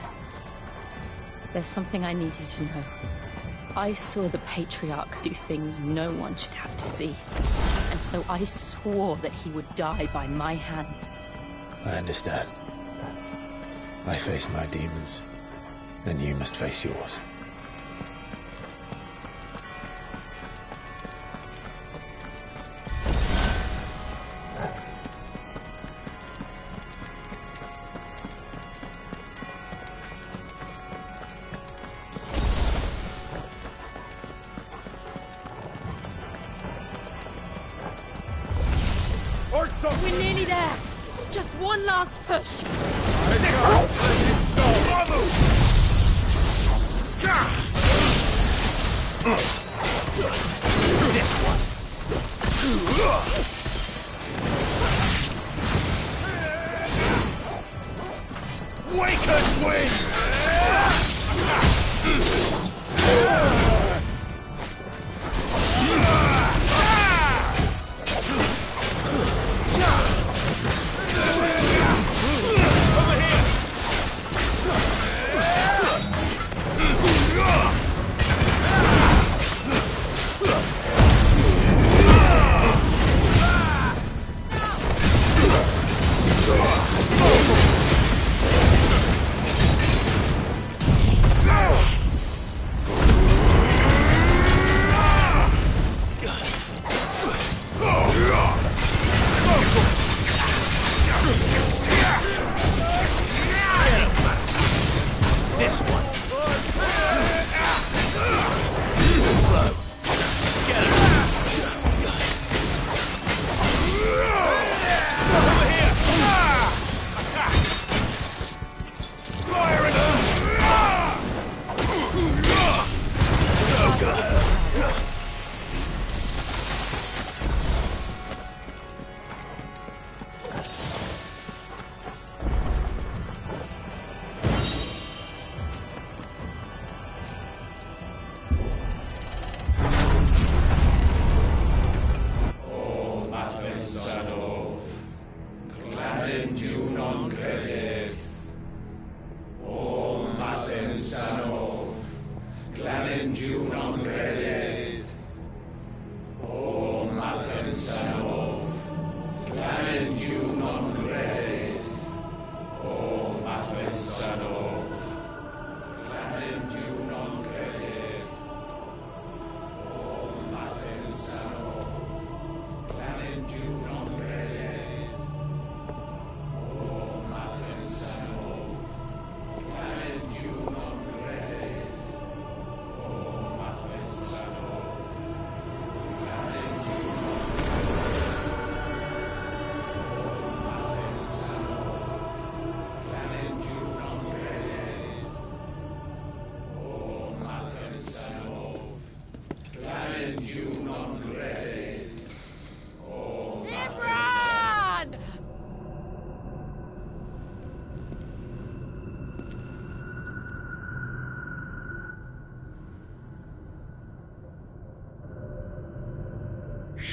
there's something I need you to know. I saw the Patriarch do things no one should have to see. And so I swore that he would die by my hand. I understand. I face my demons, then you must face yours. We're nearly there! Just one last push! This one. Wake us, wind! This one. Slow. Get it. Over here. Attack. Fire it up.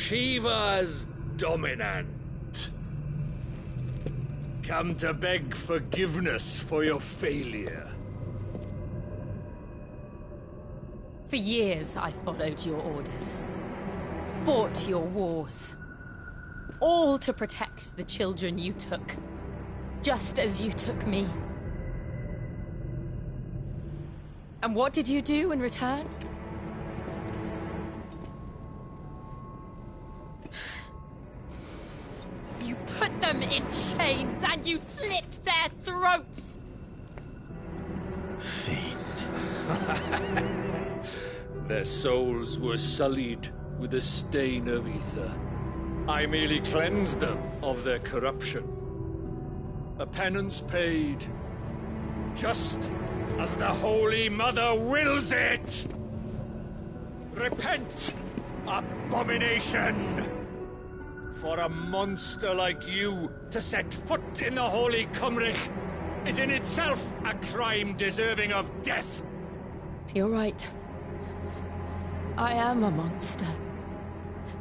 Shiva's dominant. Come to beg forgiveness for your failure. For years, I followed your orders. Fought your wars. All to protect the children you took. Just as you took me. And what did you do in return? You put them in chains and you slit their throats! Their souls were sullied with a stain of ether. I merely cleansed them of their corruption. A penance paid, just as the Holy Mother wills it! Repent Abomination! For a monster like you to set foot in the Holy Cymric is in itself a crime deserving of death. You're right. I am a monster.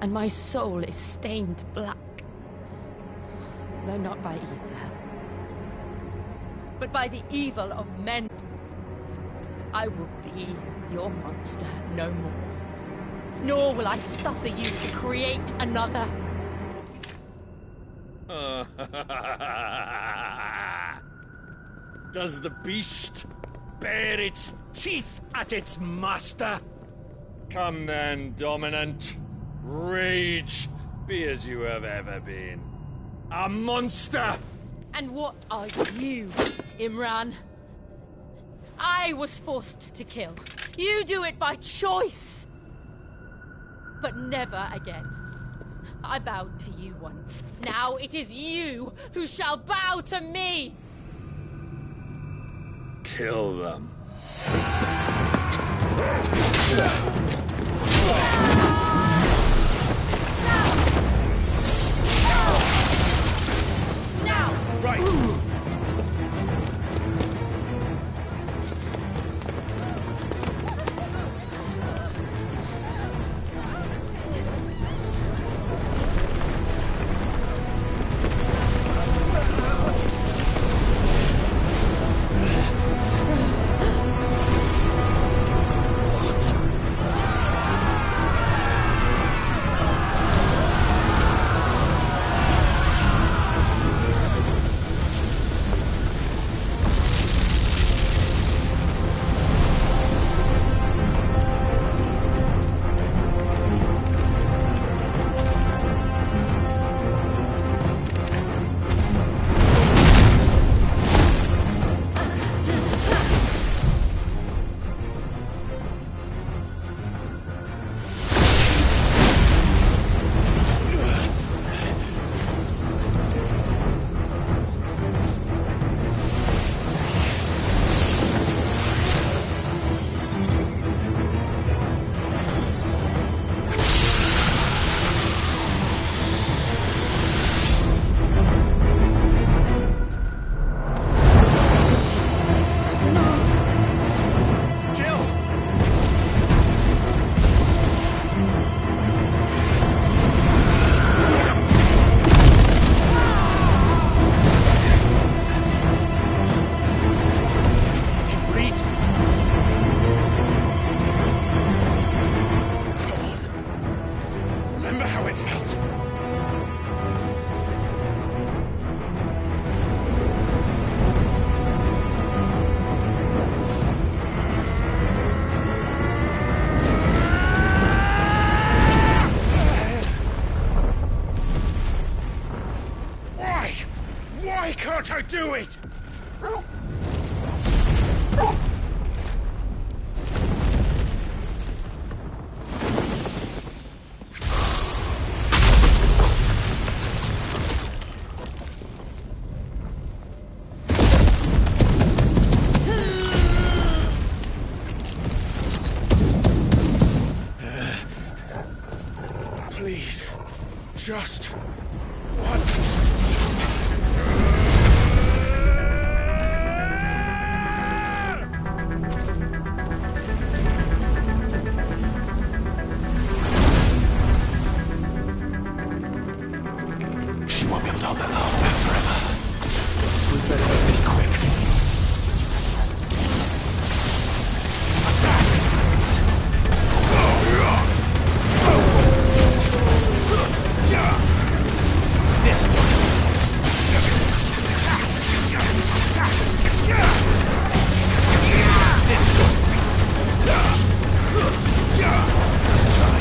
And my soul is stained black. Though not by ether, but by the evil of men. I will be your monster no more. Nor will I suffer you to create another. Does the beast bare its teeth at its master? Come then, Dominant. Rage, be as you have ever been. A monster! And what are you, Imran? I was forced to kill. You do it by choice. But never again. I bowed to you once. Now it is you who shall bow to me! Kill them. Now! Right! Can't I do it? Please, just once. She won't be able to hold that laugh back forever. We better make this quick. This one. This one. Let's try.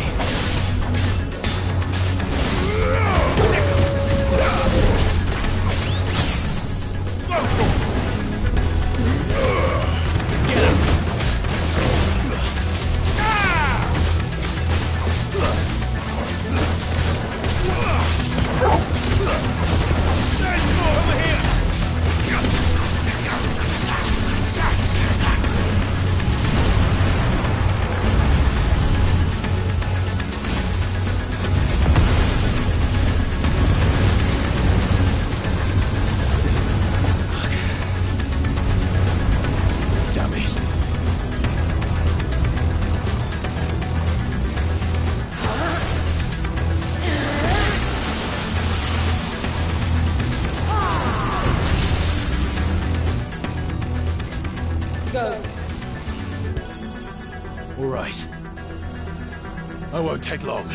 won't take long.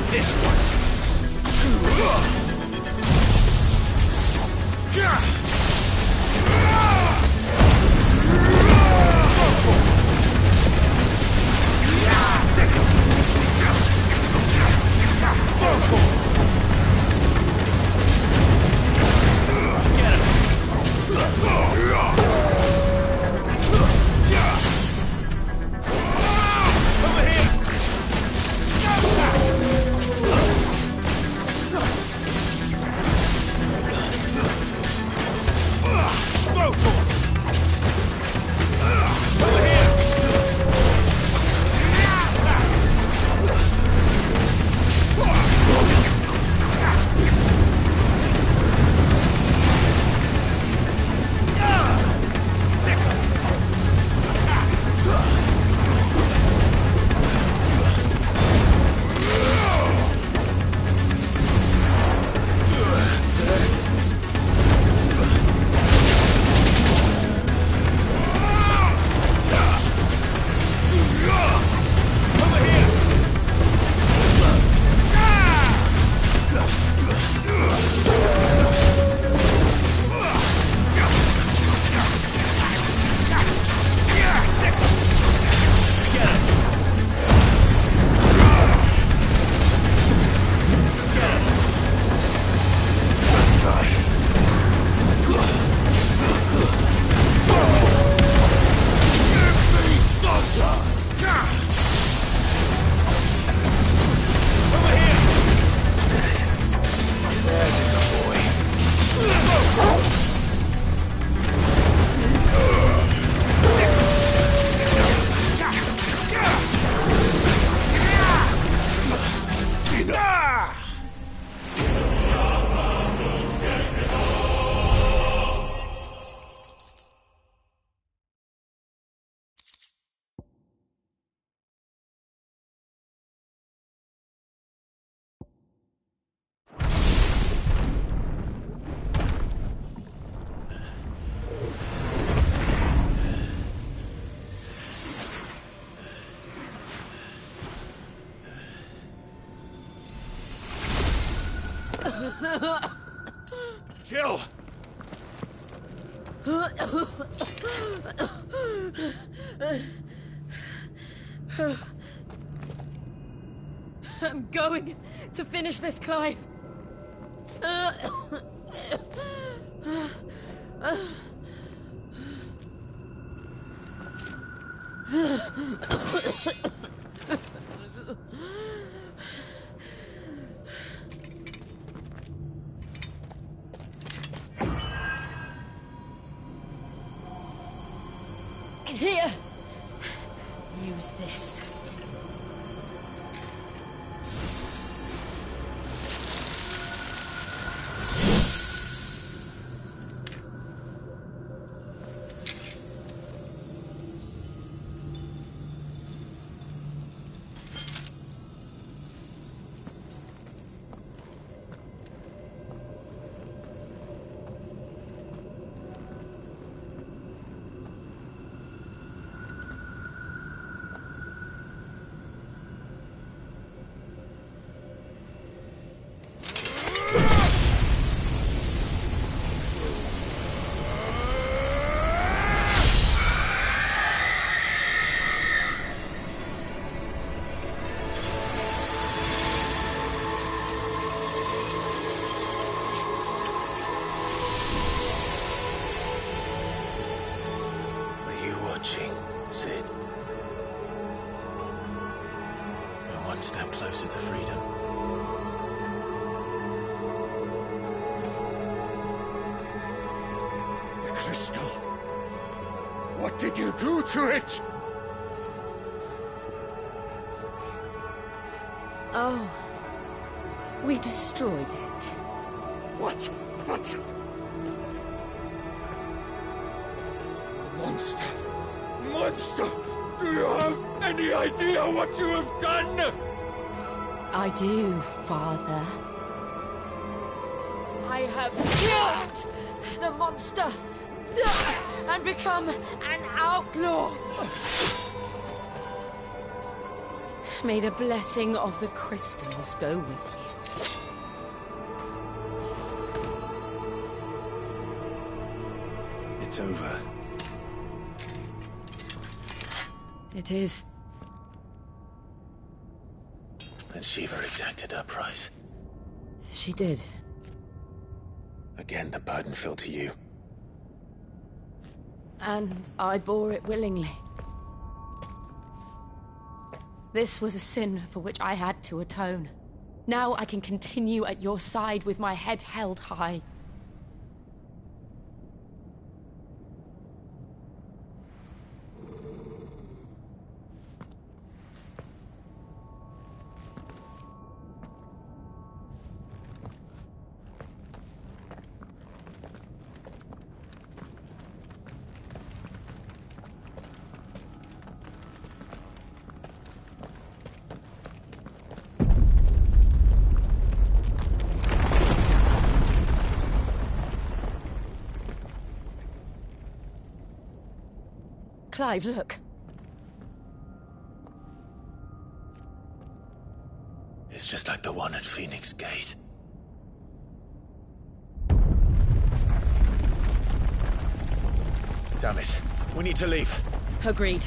This one. Jill! I'm going to finish this, Clive. Here. Use this. Sid. We're one step closer to freedom. The crystal. What did you do to it? Oh. We destroyed it. What? Monster! Monster! Do you have any idea what you have done? I do, Father. I have killed the monster and become an outlaw. May the blessing of the crystals go with you. It's over. It is. And Shiva exacted her price. She did. Again, the burden fell to you. And I bore it willingly. This was a sin for which I had to atone. Now I can continue at your side with my head held high. Clive, look. It's just like the one at Phoenix Gate. Damn it. We need to leave. Agreed.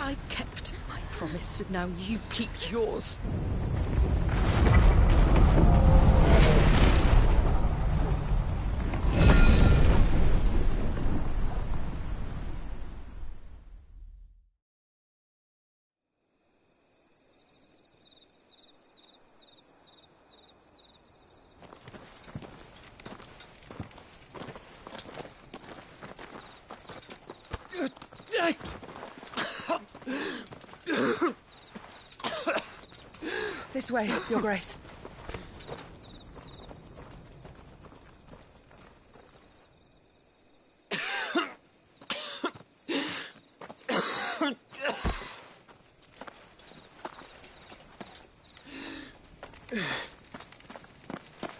I kept my promise, and now you keep yours. This way, Your Grace.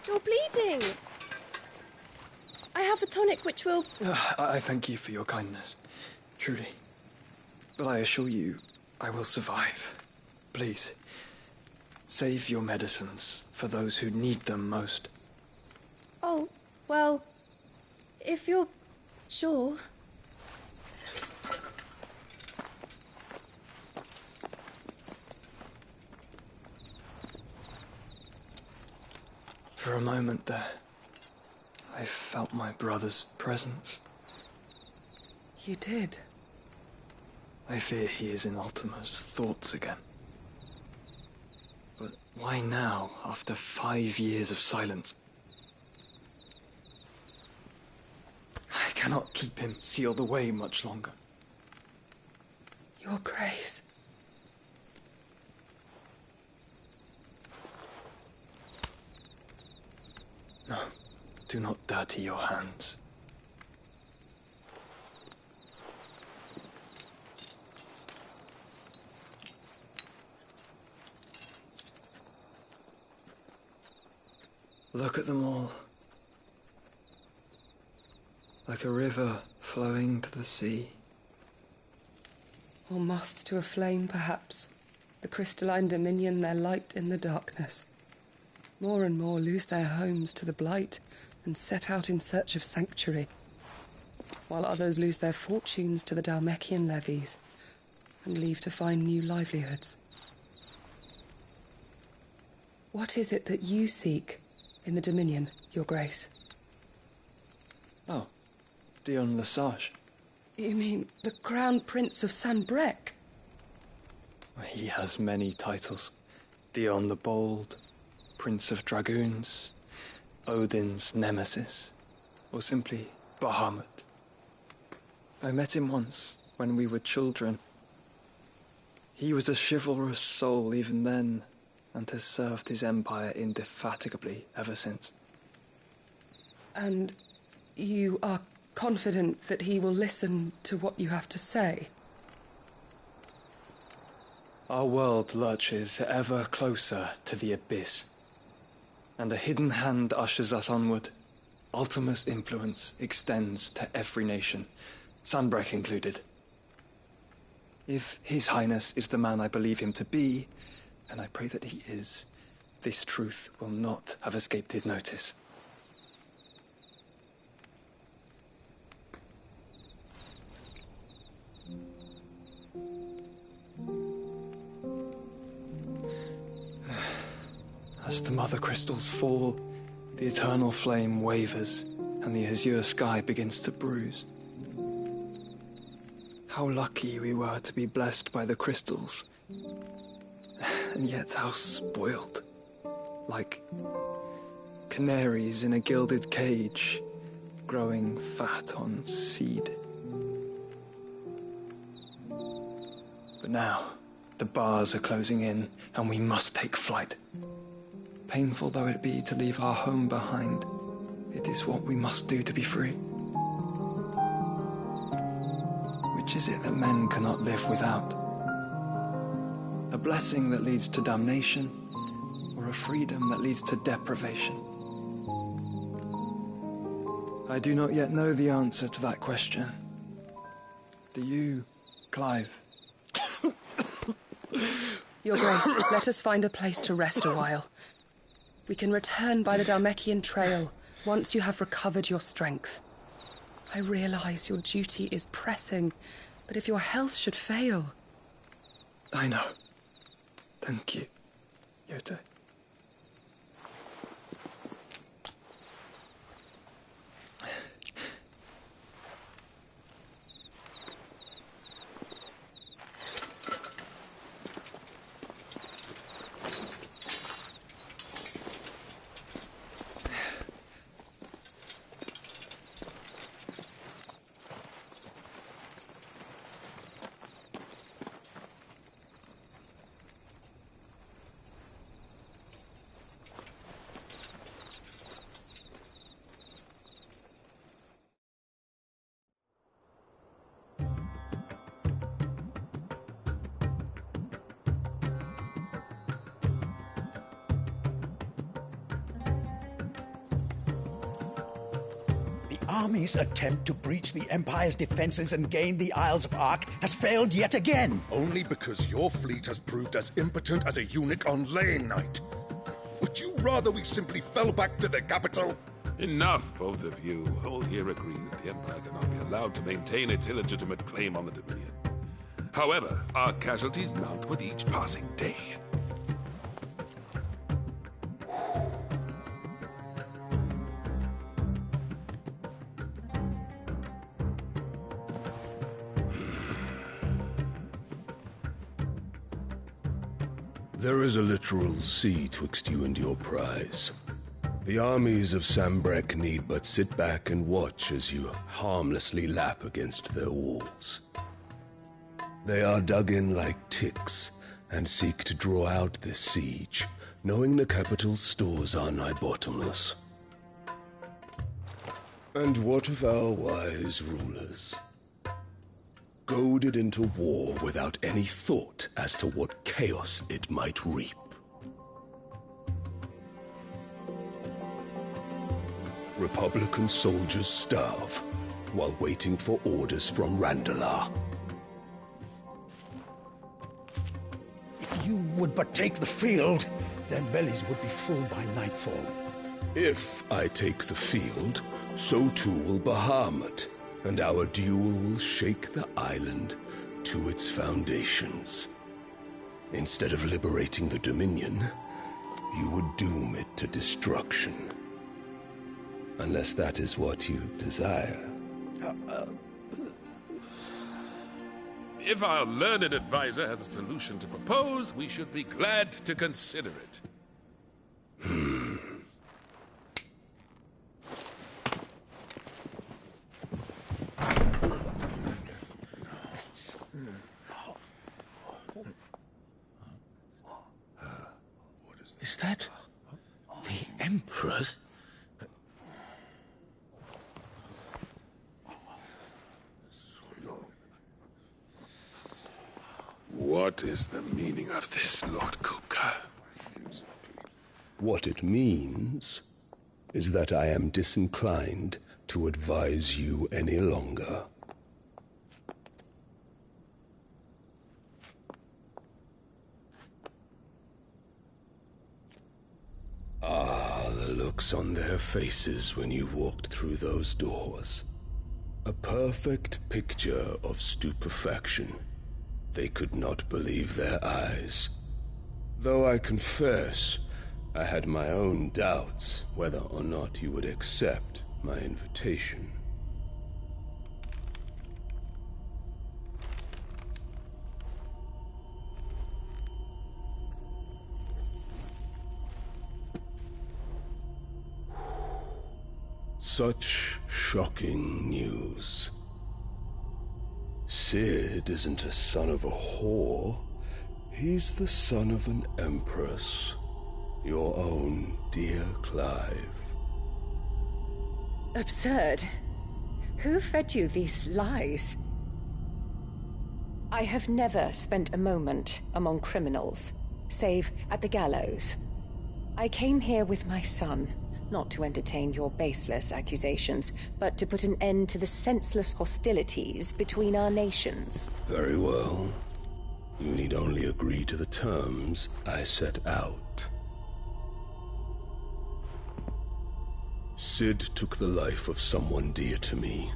You're bleeding. I have a tonic which will... I thank you for your kindness, truly. But I assure you, I will survive. Please, save your medicines for those who need them most. Oh, well, if you're sure... For a moment there, I felt my brother's presence. You did? I fear he is in Ultima's thoughts again. But why now, after 5 years of silence? I cannot keep him sealed away much longer. Your Grace. No, do not dirty your hands. Look at them all. Like a river flowing to the sea. Or moths to a flame, perhaps. The crystalline dominion their light in the darkness. More and more lose their homes to the blight and set out in search of sanctuary, while others lose their fortunes to the Dhalmekian levies and leave to find new livelihoods. What is it that you seek in the Dominion, Your Grace? Oh, Dion Lesage. You mean the Crown Prince of Sanbreque? He has many titles. Dion the Bold, Prince of Dragoons, Odin's Nemesis, or simply Bahamut. I met him once, when we were children. He was a chivalrous soul even then, and has served his empire indefatigably ever since. And you are confident that he will listen to what you have to say? Our world lurches ever closer to the abyss, and a hidden hand ushers us onward. Ultima's influence extends to every nation, Sanbreque included. If His Highness is the man I believe him to be, and I pray that he is, this truth will not have escaped his notice. As the mother crystals fall, the eternal flame wavers, and the azure sky begins to bruise. How lucky we were to be blessed by the crystals, and yet how spoiled. Like canaries in a gilded cage, growing fat on seed. But now, the bars are closing in, and we must take flight. Painful though it be to leave our home behind, it is what we must do to be free. Which is it that men cannot live without? A blessing that leads to damnation, or a freedom that leads to deprivation? I do not yet know the answer to that question. Do you, Clive? Your Grace, let us find a place to rest a while. We can return by the Dalmekian Trail once you have recovered your strength. I realize your duty is pressing, but if your health should fail... I know. Thank you, Yote. Army's attempt to breach the Empire's defenses and gain the Isles of Ark has failed yet again. Only because your fleet has proved as impotent as a eunuch on laying night. Would you rather we simply fell back to the capital? Enough, both of you. All here agree that the Empire cannot be allowed to maintain its illegitimate claim on the Dominion. However, our casualties mount with each passing day. There is a literal sea twixt you and your prize. The armies of Sanbreque need but sit back and watch as you harmlessly lap against their walls. They are dug in like ticks and seek to draw out this siege, knowing the capital's stores are nigh bottomless. And what of our wise rulers? Goaded into war without any thought as to what chaos it might reap. Republican soldiers starve while waiting for orders from Randalar. If you would but take the field, their bellies would be full by nightfall. If I take the field, so too will Bahamut, and our duel will shake the island to its foundations. Instead of liberating the Dominion, you would doom it to destruction. Unless that is what you desire. If our learned advisor has a solution to propose, we should be glad to consider it. Is that the Emperor's? What is the meaning of this, Lord Kupka? What it means is that I am disinclined to advise you any longer. Ah, the looks on their faces when you walked through those doors. A perfect picture of stupefaction. They could not believe their eyes. Though I confess, I had my own doubts whether or not you would accept my invitation. Such shocking news. Sid isn't a son of a whore. He's the son of an empress. Your own dear Clive. Absurd. Who fed you these lies? I have never spent a moment among criminals, save at the gallows. I came here with my son, not to entertain your baseless accusations, but to put an end to the senseless hostilities between our nations. Very well. You need only agree to the terms I set out. Sid took the life of someone dear to me,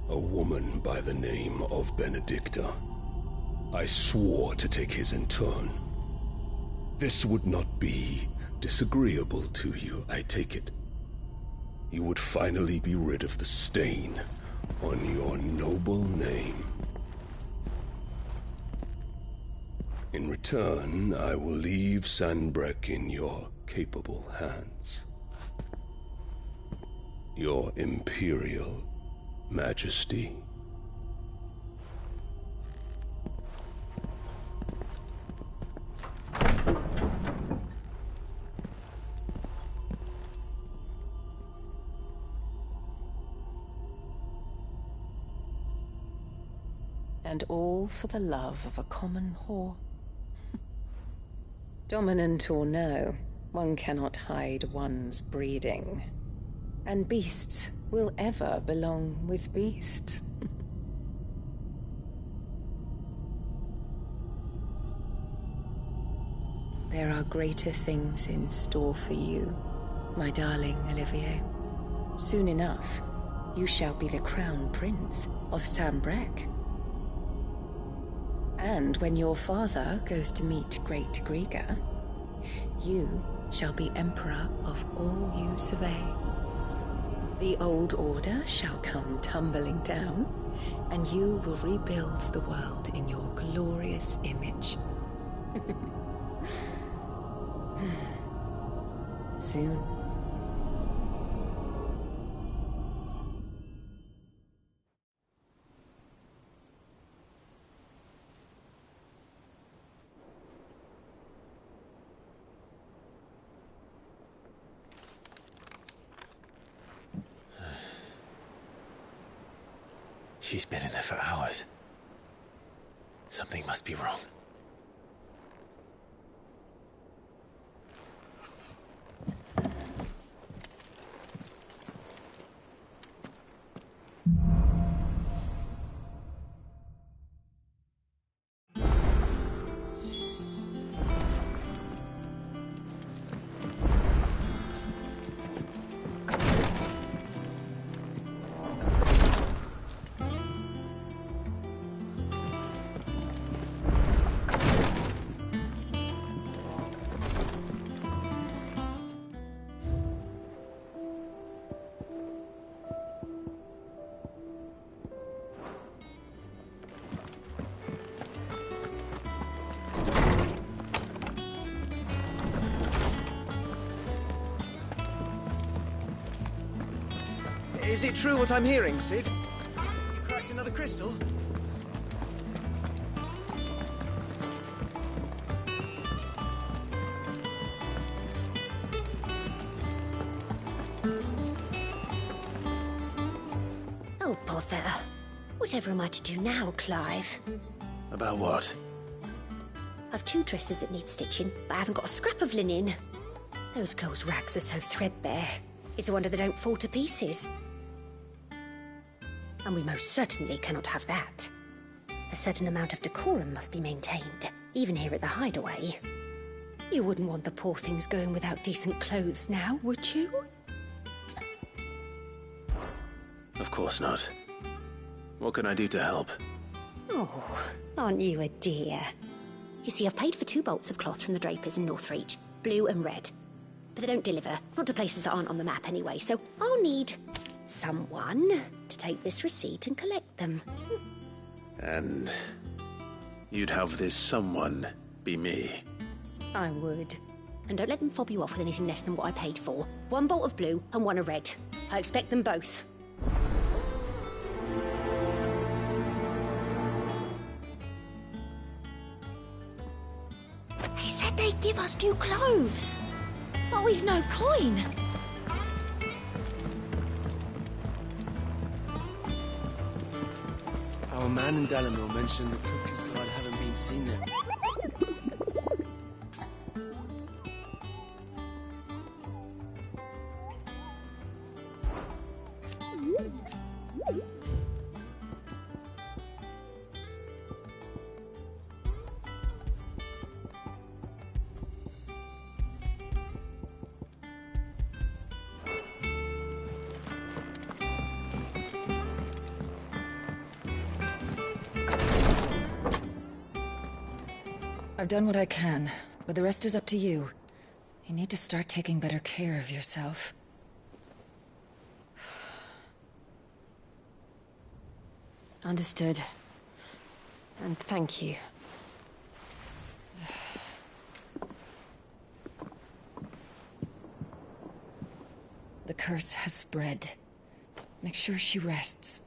a woman by the name of Benedicta. I swore to take his in turn. This would not be disagreeable to you, I take it. You would finally be rid of the stain on your noble name. In return, I will leave Sanbreque in your capable hands. Your Imperial Majesty. And all for the love of a common whore. Dominant or no, one cannot hide one's breeding. And beasts will ever belong with beasts. There are greater things in store for you, my darling Olivier. Soon enough, you shall be the crown prince of Sanbreque. And when your father goes to meet Great Griga, you shall be emperor of all you survey. The old order shall come tumbling down, and you will rebuild the world in your glorious image. Soon. She's been in there for hours. Something must be wrong. Is it true what I'm hearing, Cid? You cracked another crystal? Oh, bother. Whatever am I to do now, Clive? About what? I've 2 dresses that need stitching, but I haven't got a scrap of linen. Those girls' rags are so threadbare. It's a wonder they don't fall to pieces. And we most certainly cannot have that. A certain amount of decorum must be maintained, even here at the Hideaway. You wouldn't want the poor things going without decent clothes now, would you? Of course not. What can I do to help? Oh, aren't you a dear? You see, I've paid for 2 bolts of cloth from the drapers in Northreach, blue and red. But they don't deliver, not to places that aren't on the map anyway, so I'll need someone to take this receipt and collect them. And you'd have this someone be me? I would. And don't let them fob you off with anything less than what I paid for. 1 bolt of blue and 1 of red. I expect them both. They said they'd give us new clothes. But we've no coin. Our man in Dalamore mentioned the Cookie's Guard haven't been seen there. I've done what I can, but the rest is up to you. You need to start taking better care of yourself. Understood. And thank you. The curse has spread. Make sure she rests.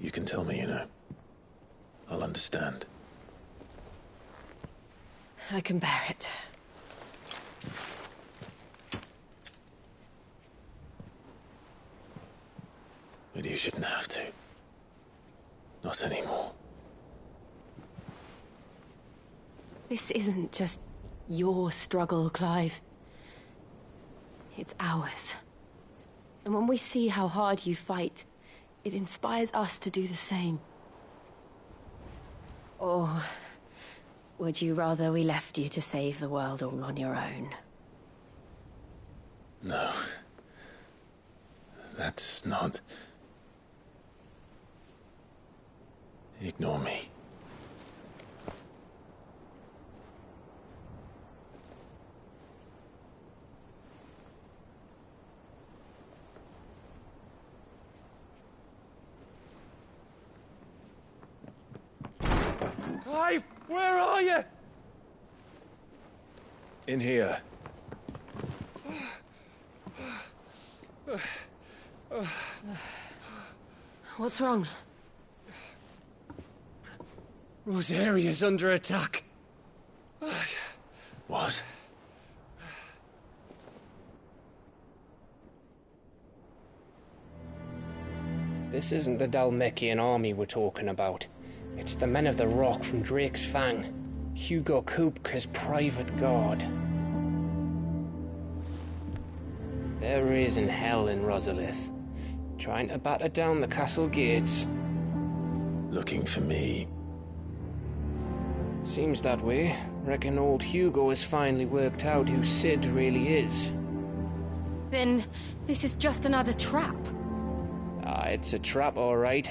You can tell me, you know. I'll understand. I can bear it. But you shouldn't have to. Not anymore. This isn't just your struggle, Clive. It's ours. And when we see how hard you fight, it inspires us to do the same. Or would you rather we left you to save the world all on your own? No. That's not... Ignore me. Clive, where are you? In here. What's wrong? Rosaria's under attack. What? This isn't the Dalmekian army we're talking about. It's the men of the Rock from Drake's Fang. Hugo Kupka's private guard. There is in hell in Rosalith, trying to batter down the castle gates. Looking for me? Seems that way. Reckon old Hugo has finally worked out who Cid really is. Then this is just another trap. Ah, it's a trap, all right.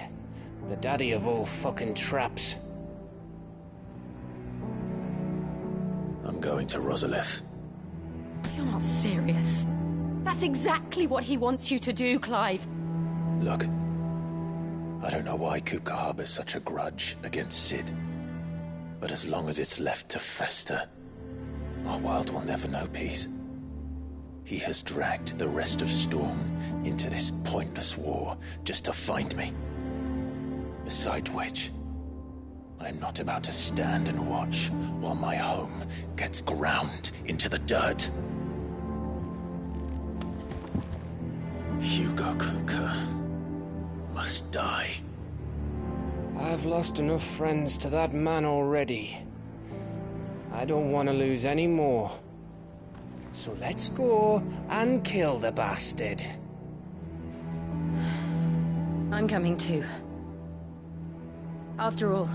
The daddy of all fucking traps. I'm going to Rosalith. You're not serious. That's exactly what he wants you to do, Clive. Look, I don't know why Kupka harbors such a grudge against Cid. But as long as it's left to fester, Our world will never know peace. He has dragged the rest of Storm into this pointless war just to find me. Besides which, I'm not about to stand and watch while my home gets ground into the dirt. Hugo Kupka must die. I've lost enough friends to that man already. I don't want to lose any more. So let's go and kill the bastard. I'm coming too. After all,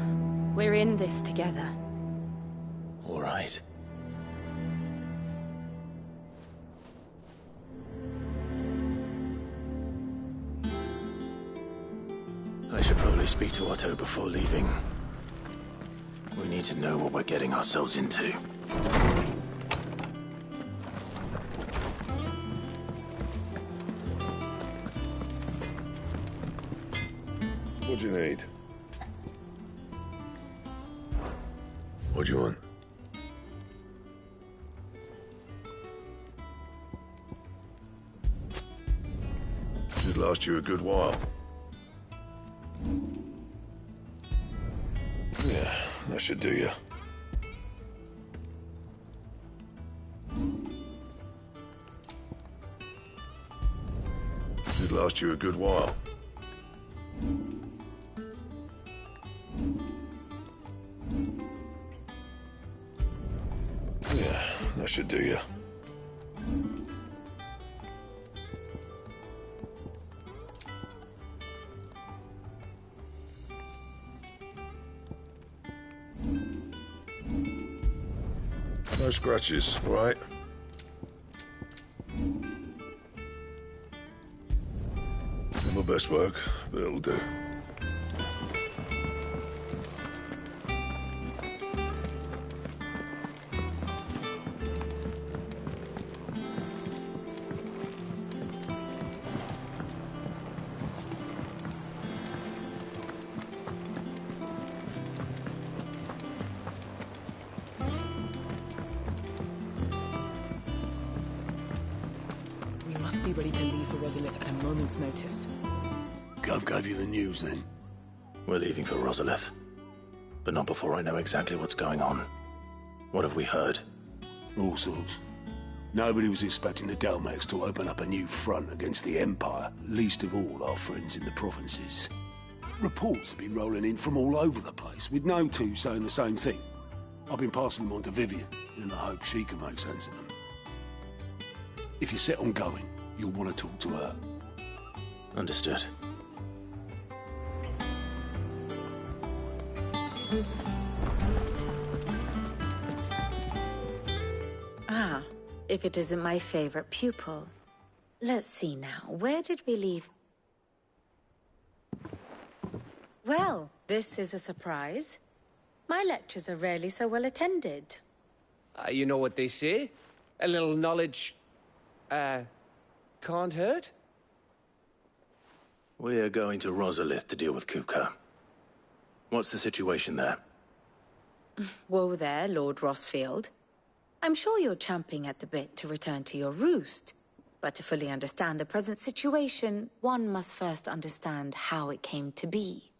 we're in this together. All right. I should probably speak to Otto before leaving. We need to know what we're getting ourselves into. What do you need? What do you want? Should last you a good while. Yeah, that should do you. Should last you a good while. Yeah, that should do you. No scratches, all right? Not my best work, but it'll do. Be ready to leave for Rosalith at a moment's notice. Gov gave you the news, then? We're leaving for Rosalith. But not before I know exactly what's going on. What have we heard? All sorts. Nobody was expecting the Dalmex to open up a new front against the Empire, least of all our friends in the provinces. Reports have been rolling in from all over the place, with no two saying the same thing. I've been passing them on to Vivian, in the hope she can make sense of them. If you're set on going, you'll want to talk to her. Understood. Ah, if it isn't my favorite pupil. Let's see now, where did we leave? Well, this is a surprise. My lectures are rarely so well attended. You know what they say? A little knowledge, can't hurt? We're going to Rosalith to deal with Kupka. What's the situation there? Whoa there, Lord Rossfield. I'm sure you're champing at the bit to return to your roost. But to fully understand the present situation, one must first understand how it came to be.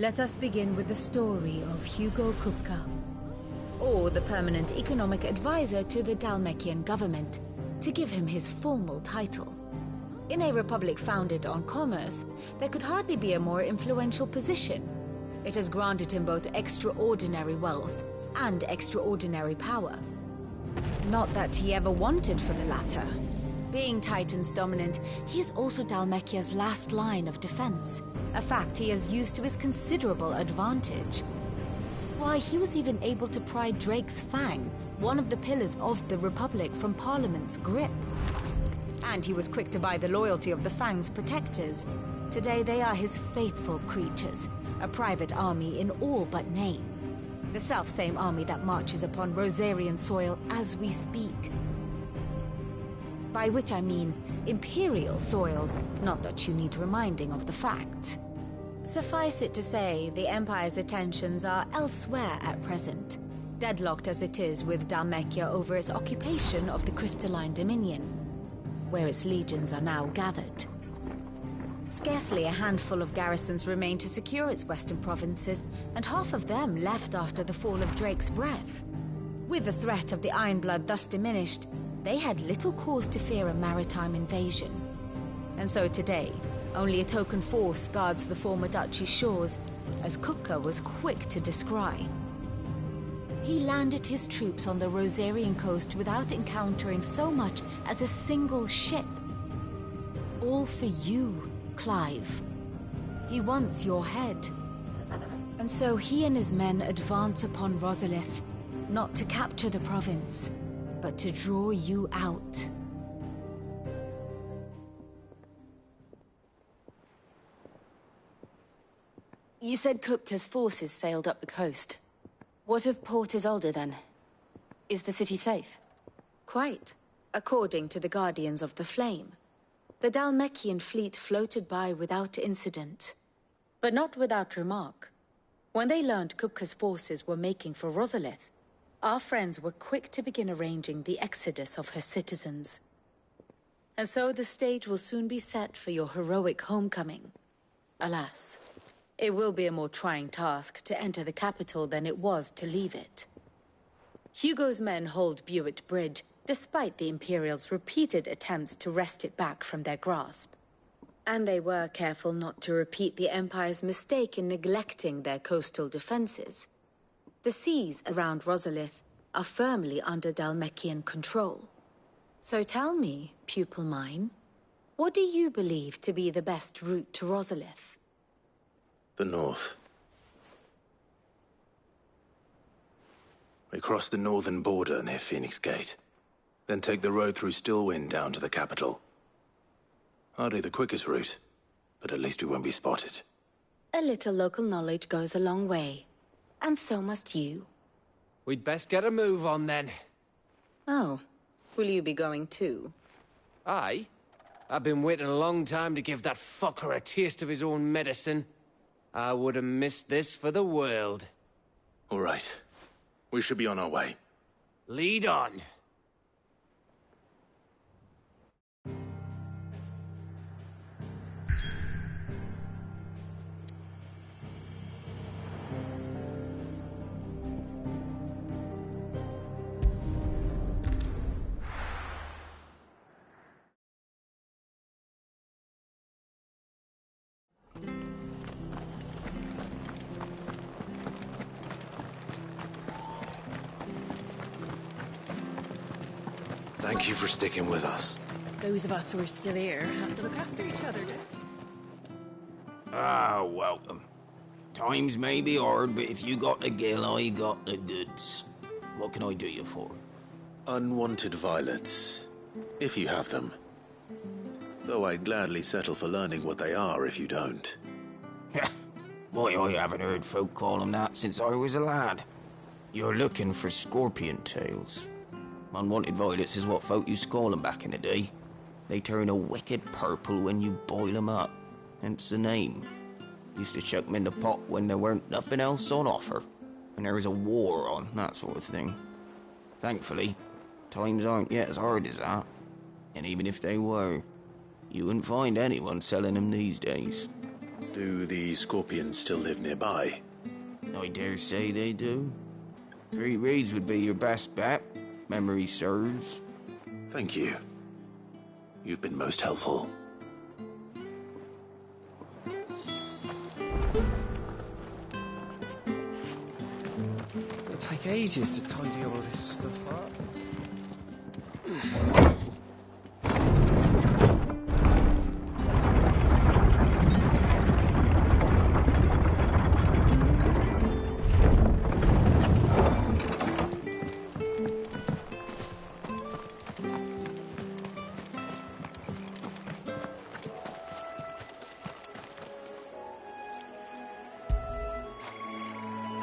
Let us begin with the story of Hugo Kupka, or the permanent economic advisor to the Dalmekian government, to give him his formal title. In a republic founded on commerce, there could hardly be a more influential position. It has granted him both extraordinary wealth and extraordinary power. Not that he ever wanted for the latter. Being Titan's dominant, he is also Dalmekia's last line of defense, a fact he has used to his considerable advantage. Why, he was even able to pry Drake's Fang, one of the pillars of the Republic, from Parliament's grip. And he was quick to buy the loyalty of the Fang's protectors. Today they are his faithful creatures, a private army in all but name. The self-same army that marches upon Rosarian soil as we speak. By which I mean Imperial soil, not that you need reminding of the fact. Suffice it to say, the Empire's attentions are elsewhere at present, deadlocked as it is with Dhalmekia over its occupation of the Crystalline Dominion, where its legions are now gathered. Scarcely a handful of garrisons remain to secure its western provinces, and half of them left after the fall of Drake's Breath. With the threat of the Ironblood thus diminished, they had little cause to fear a maritime invasion. And so today, only a token force guards the former duchy's shores, as Kupka was quick to descry. He landed his troops on the Rosarian coast without encountering so much as a single ship. All for you, Clive. He wants your head. And so he and his men advance upon Rosalith, not to capture the province, but to draw you out. You said Kupka's forces sailed up the coast. What of Port Isolde, then? Is the city safe? Quite, according to the Guardians of the Flame. The Dhalmekian fleet floated by without incident. But not without remark. When they learned Kupka's forces were making for Rosalith, our friends were quick to begin arranging the exodus of her citizens. And so the stage will soon be set for your heroic homecoming. Alas, it will be a more trying task to enter the capital than it was to leave it. Hugo's men hold Buett Bridge, despite the Imperials' repeated attempts to wrest it back from their grasp. And they were careful not to repeat the Empire's mistake in neglecting their coastal defenses. The seas around Rosalith are firmly under Dhalmekian control. So tell me, pupil mine, what do you believe to be the best route to Rosalith? The north. We cross the northern border near Phoenix Gate, then take the road through Stillwind down to the capital. Hardly the quickest route, but at least we won't be spotted. A little local knowledge goes a long way. And so must you. We'd best get a move on then. Oh, will you be going too? Aye. I've been waiting a long time to give that fucker a taste of his own medicine. I would have missed this for the world. All right. We should be on our way. Lead on. Thank you for sticking with us. Those of us who are still here have to look after each other, don't Ah, welcome. Times may be hard, but if you got the gill, I got the goods. What can I do you for? Unwanted violets, if you have them. Though I'd gladly settle for learning what they are if you don't. Boy, I haven't heard folk call them that since I was a lad. You're looking for scorpion tails. Unwanted violets is what folk used to call them back in the day. They turn a wicked purple when you boil them up, hence the name. Used to chuck them in the pot when there weren't nothing else on offer, and there was a war on, that sort of thing. Thankfully, times aren't yet as hard as that. And even if they were, you wouldn't find anyone selling them these days. Do the scorpions still live nearby? I dare say they do. 3 Reeds would be your best bet, if memory serves. Thank you. You've been most helpful. It'll take ages to tidy all this stuff up.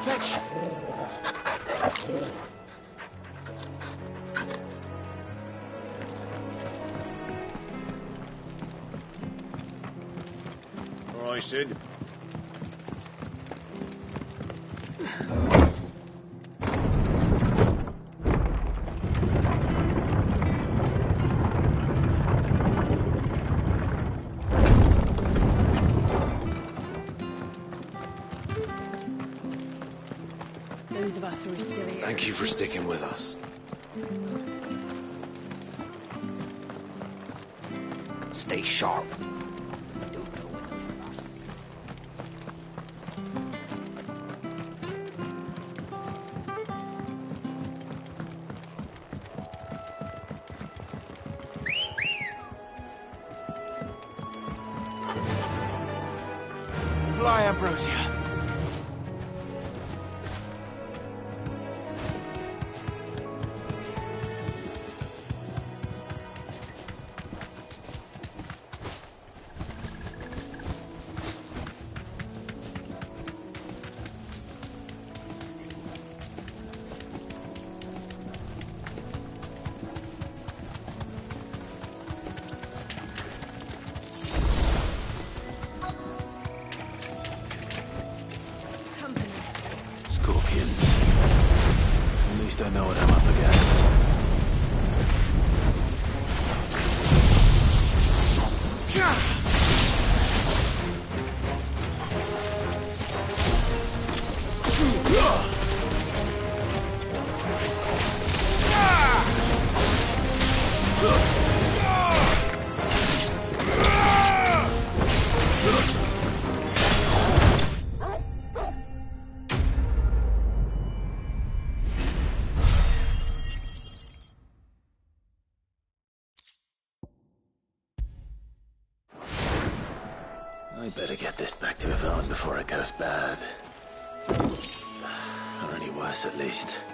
Fetch! Sid. Those of us who are still here. Thank you for sticking with us. Stay sharp. Fly, Ambrosia. Scorpions. At least I know what I'm up against. I better get this back to Yvonne before it goes bad. Or any worse, at least.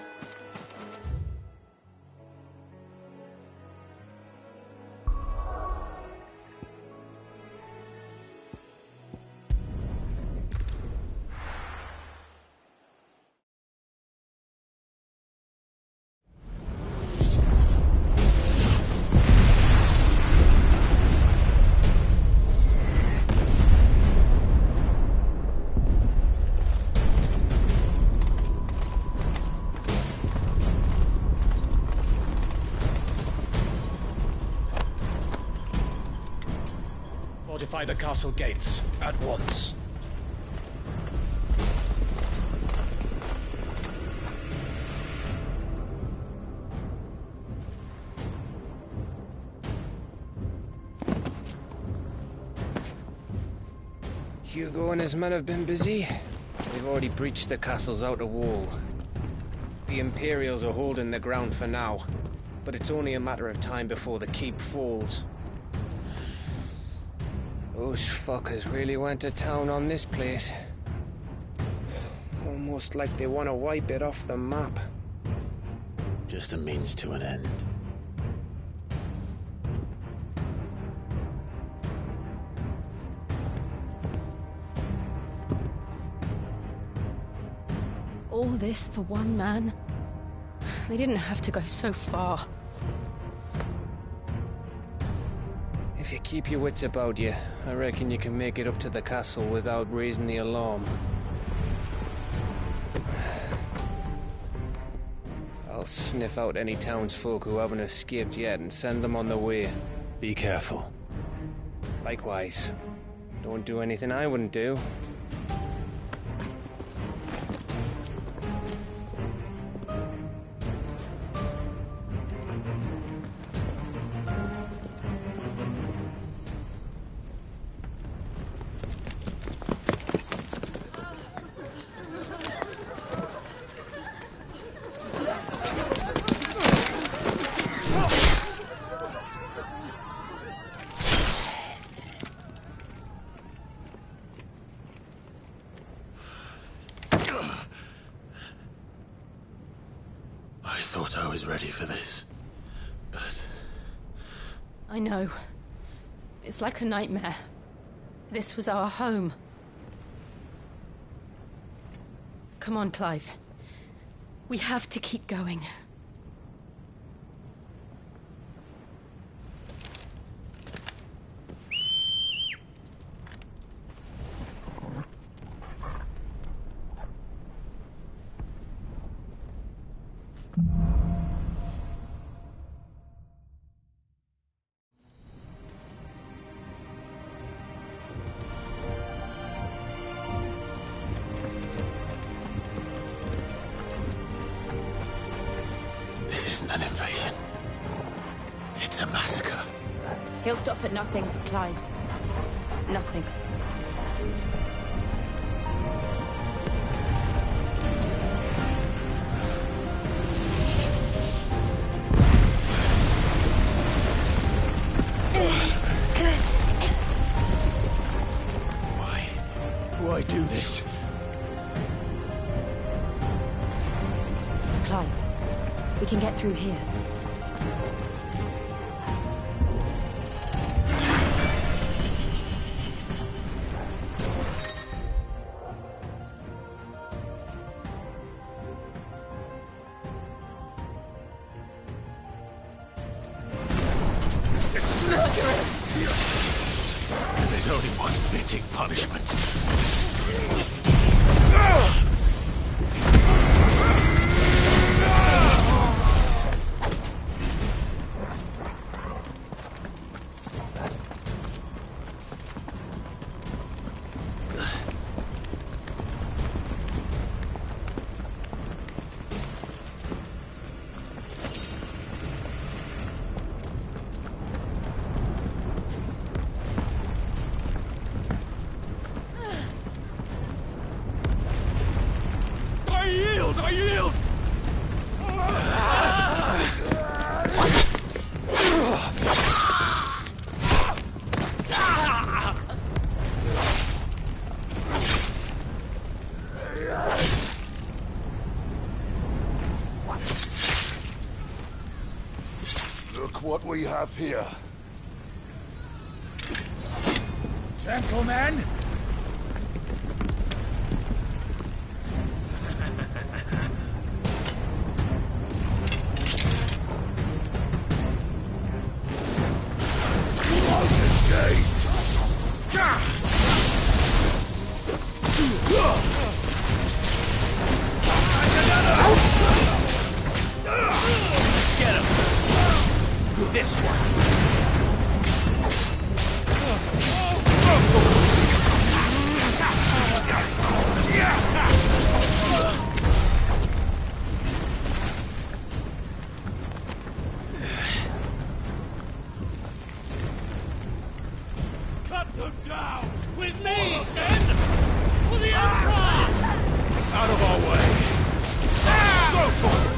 Fortify the castle gates, at once. Hugo and his men have been busy. They've already breached the castle's outer wall. The Imperials are holding the ground for now, but it's only a matter of time before the keep falls. Those fuckers really went to town on this place. Almost like they want to wipe it off the map. Just a means to an end. All this for one man? They didn't have to go so far. If you keep your wits about you, I reckon you can make it up to the castle without raising the alarm. I'll sniff out any townsfolk who haven't escaped yet and send them on their way. Be careful. Likewise. Don't do anything I wouldn't do. I thought I was ready for this, but... I know. It's like a nightmare. This was our home. Come on, Clive. We have to keep going. isn't an invasion. It's a massacre. He'll stop at nothing, Clive. Nothing. Why do this? Clive, we can get through here. It's murderous! There's only one fitting punishment. I yield! Look what we have here. Gentlemen! Get him! This one! Cut them down! With me, men! For the Emperor! Out of our way! Go for it!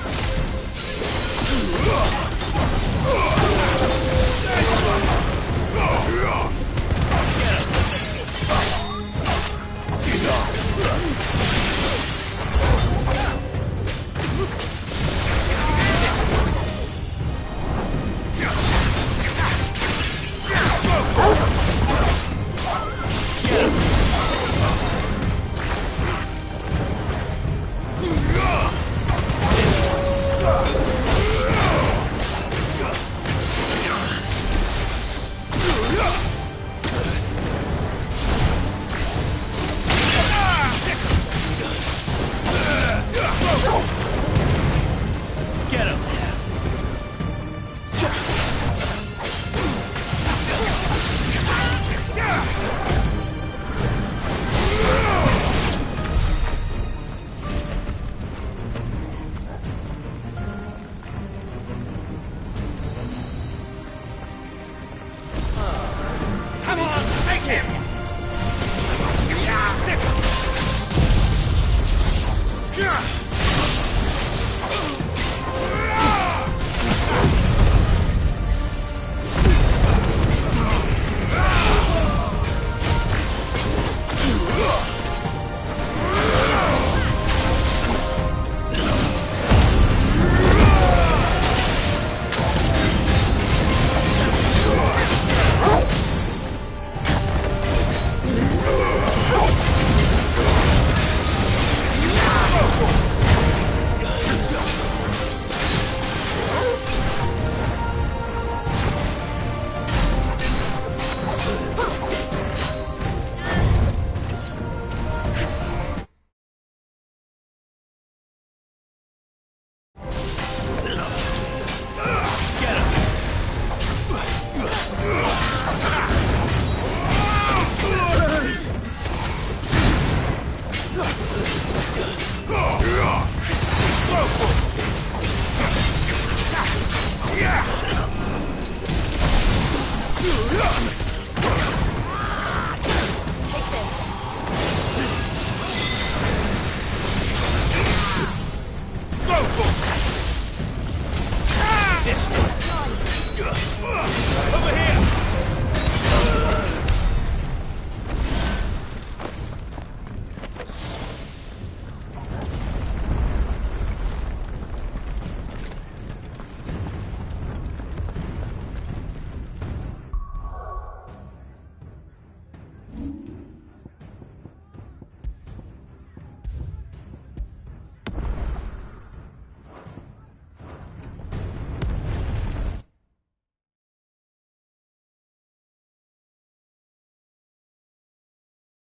this. Over here!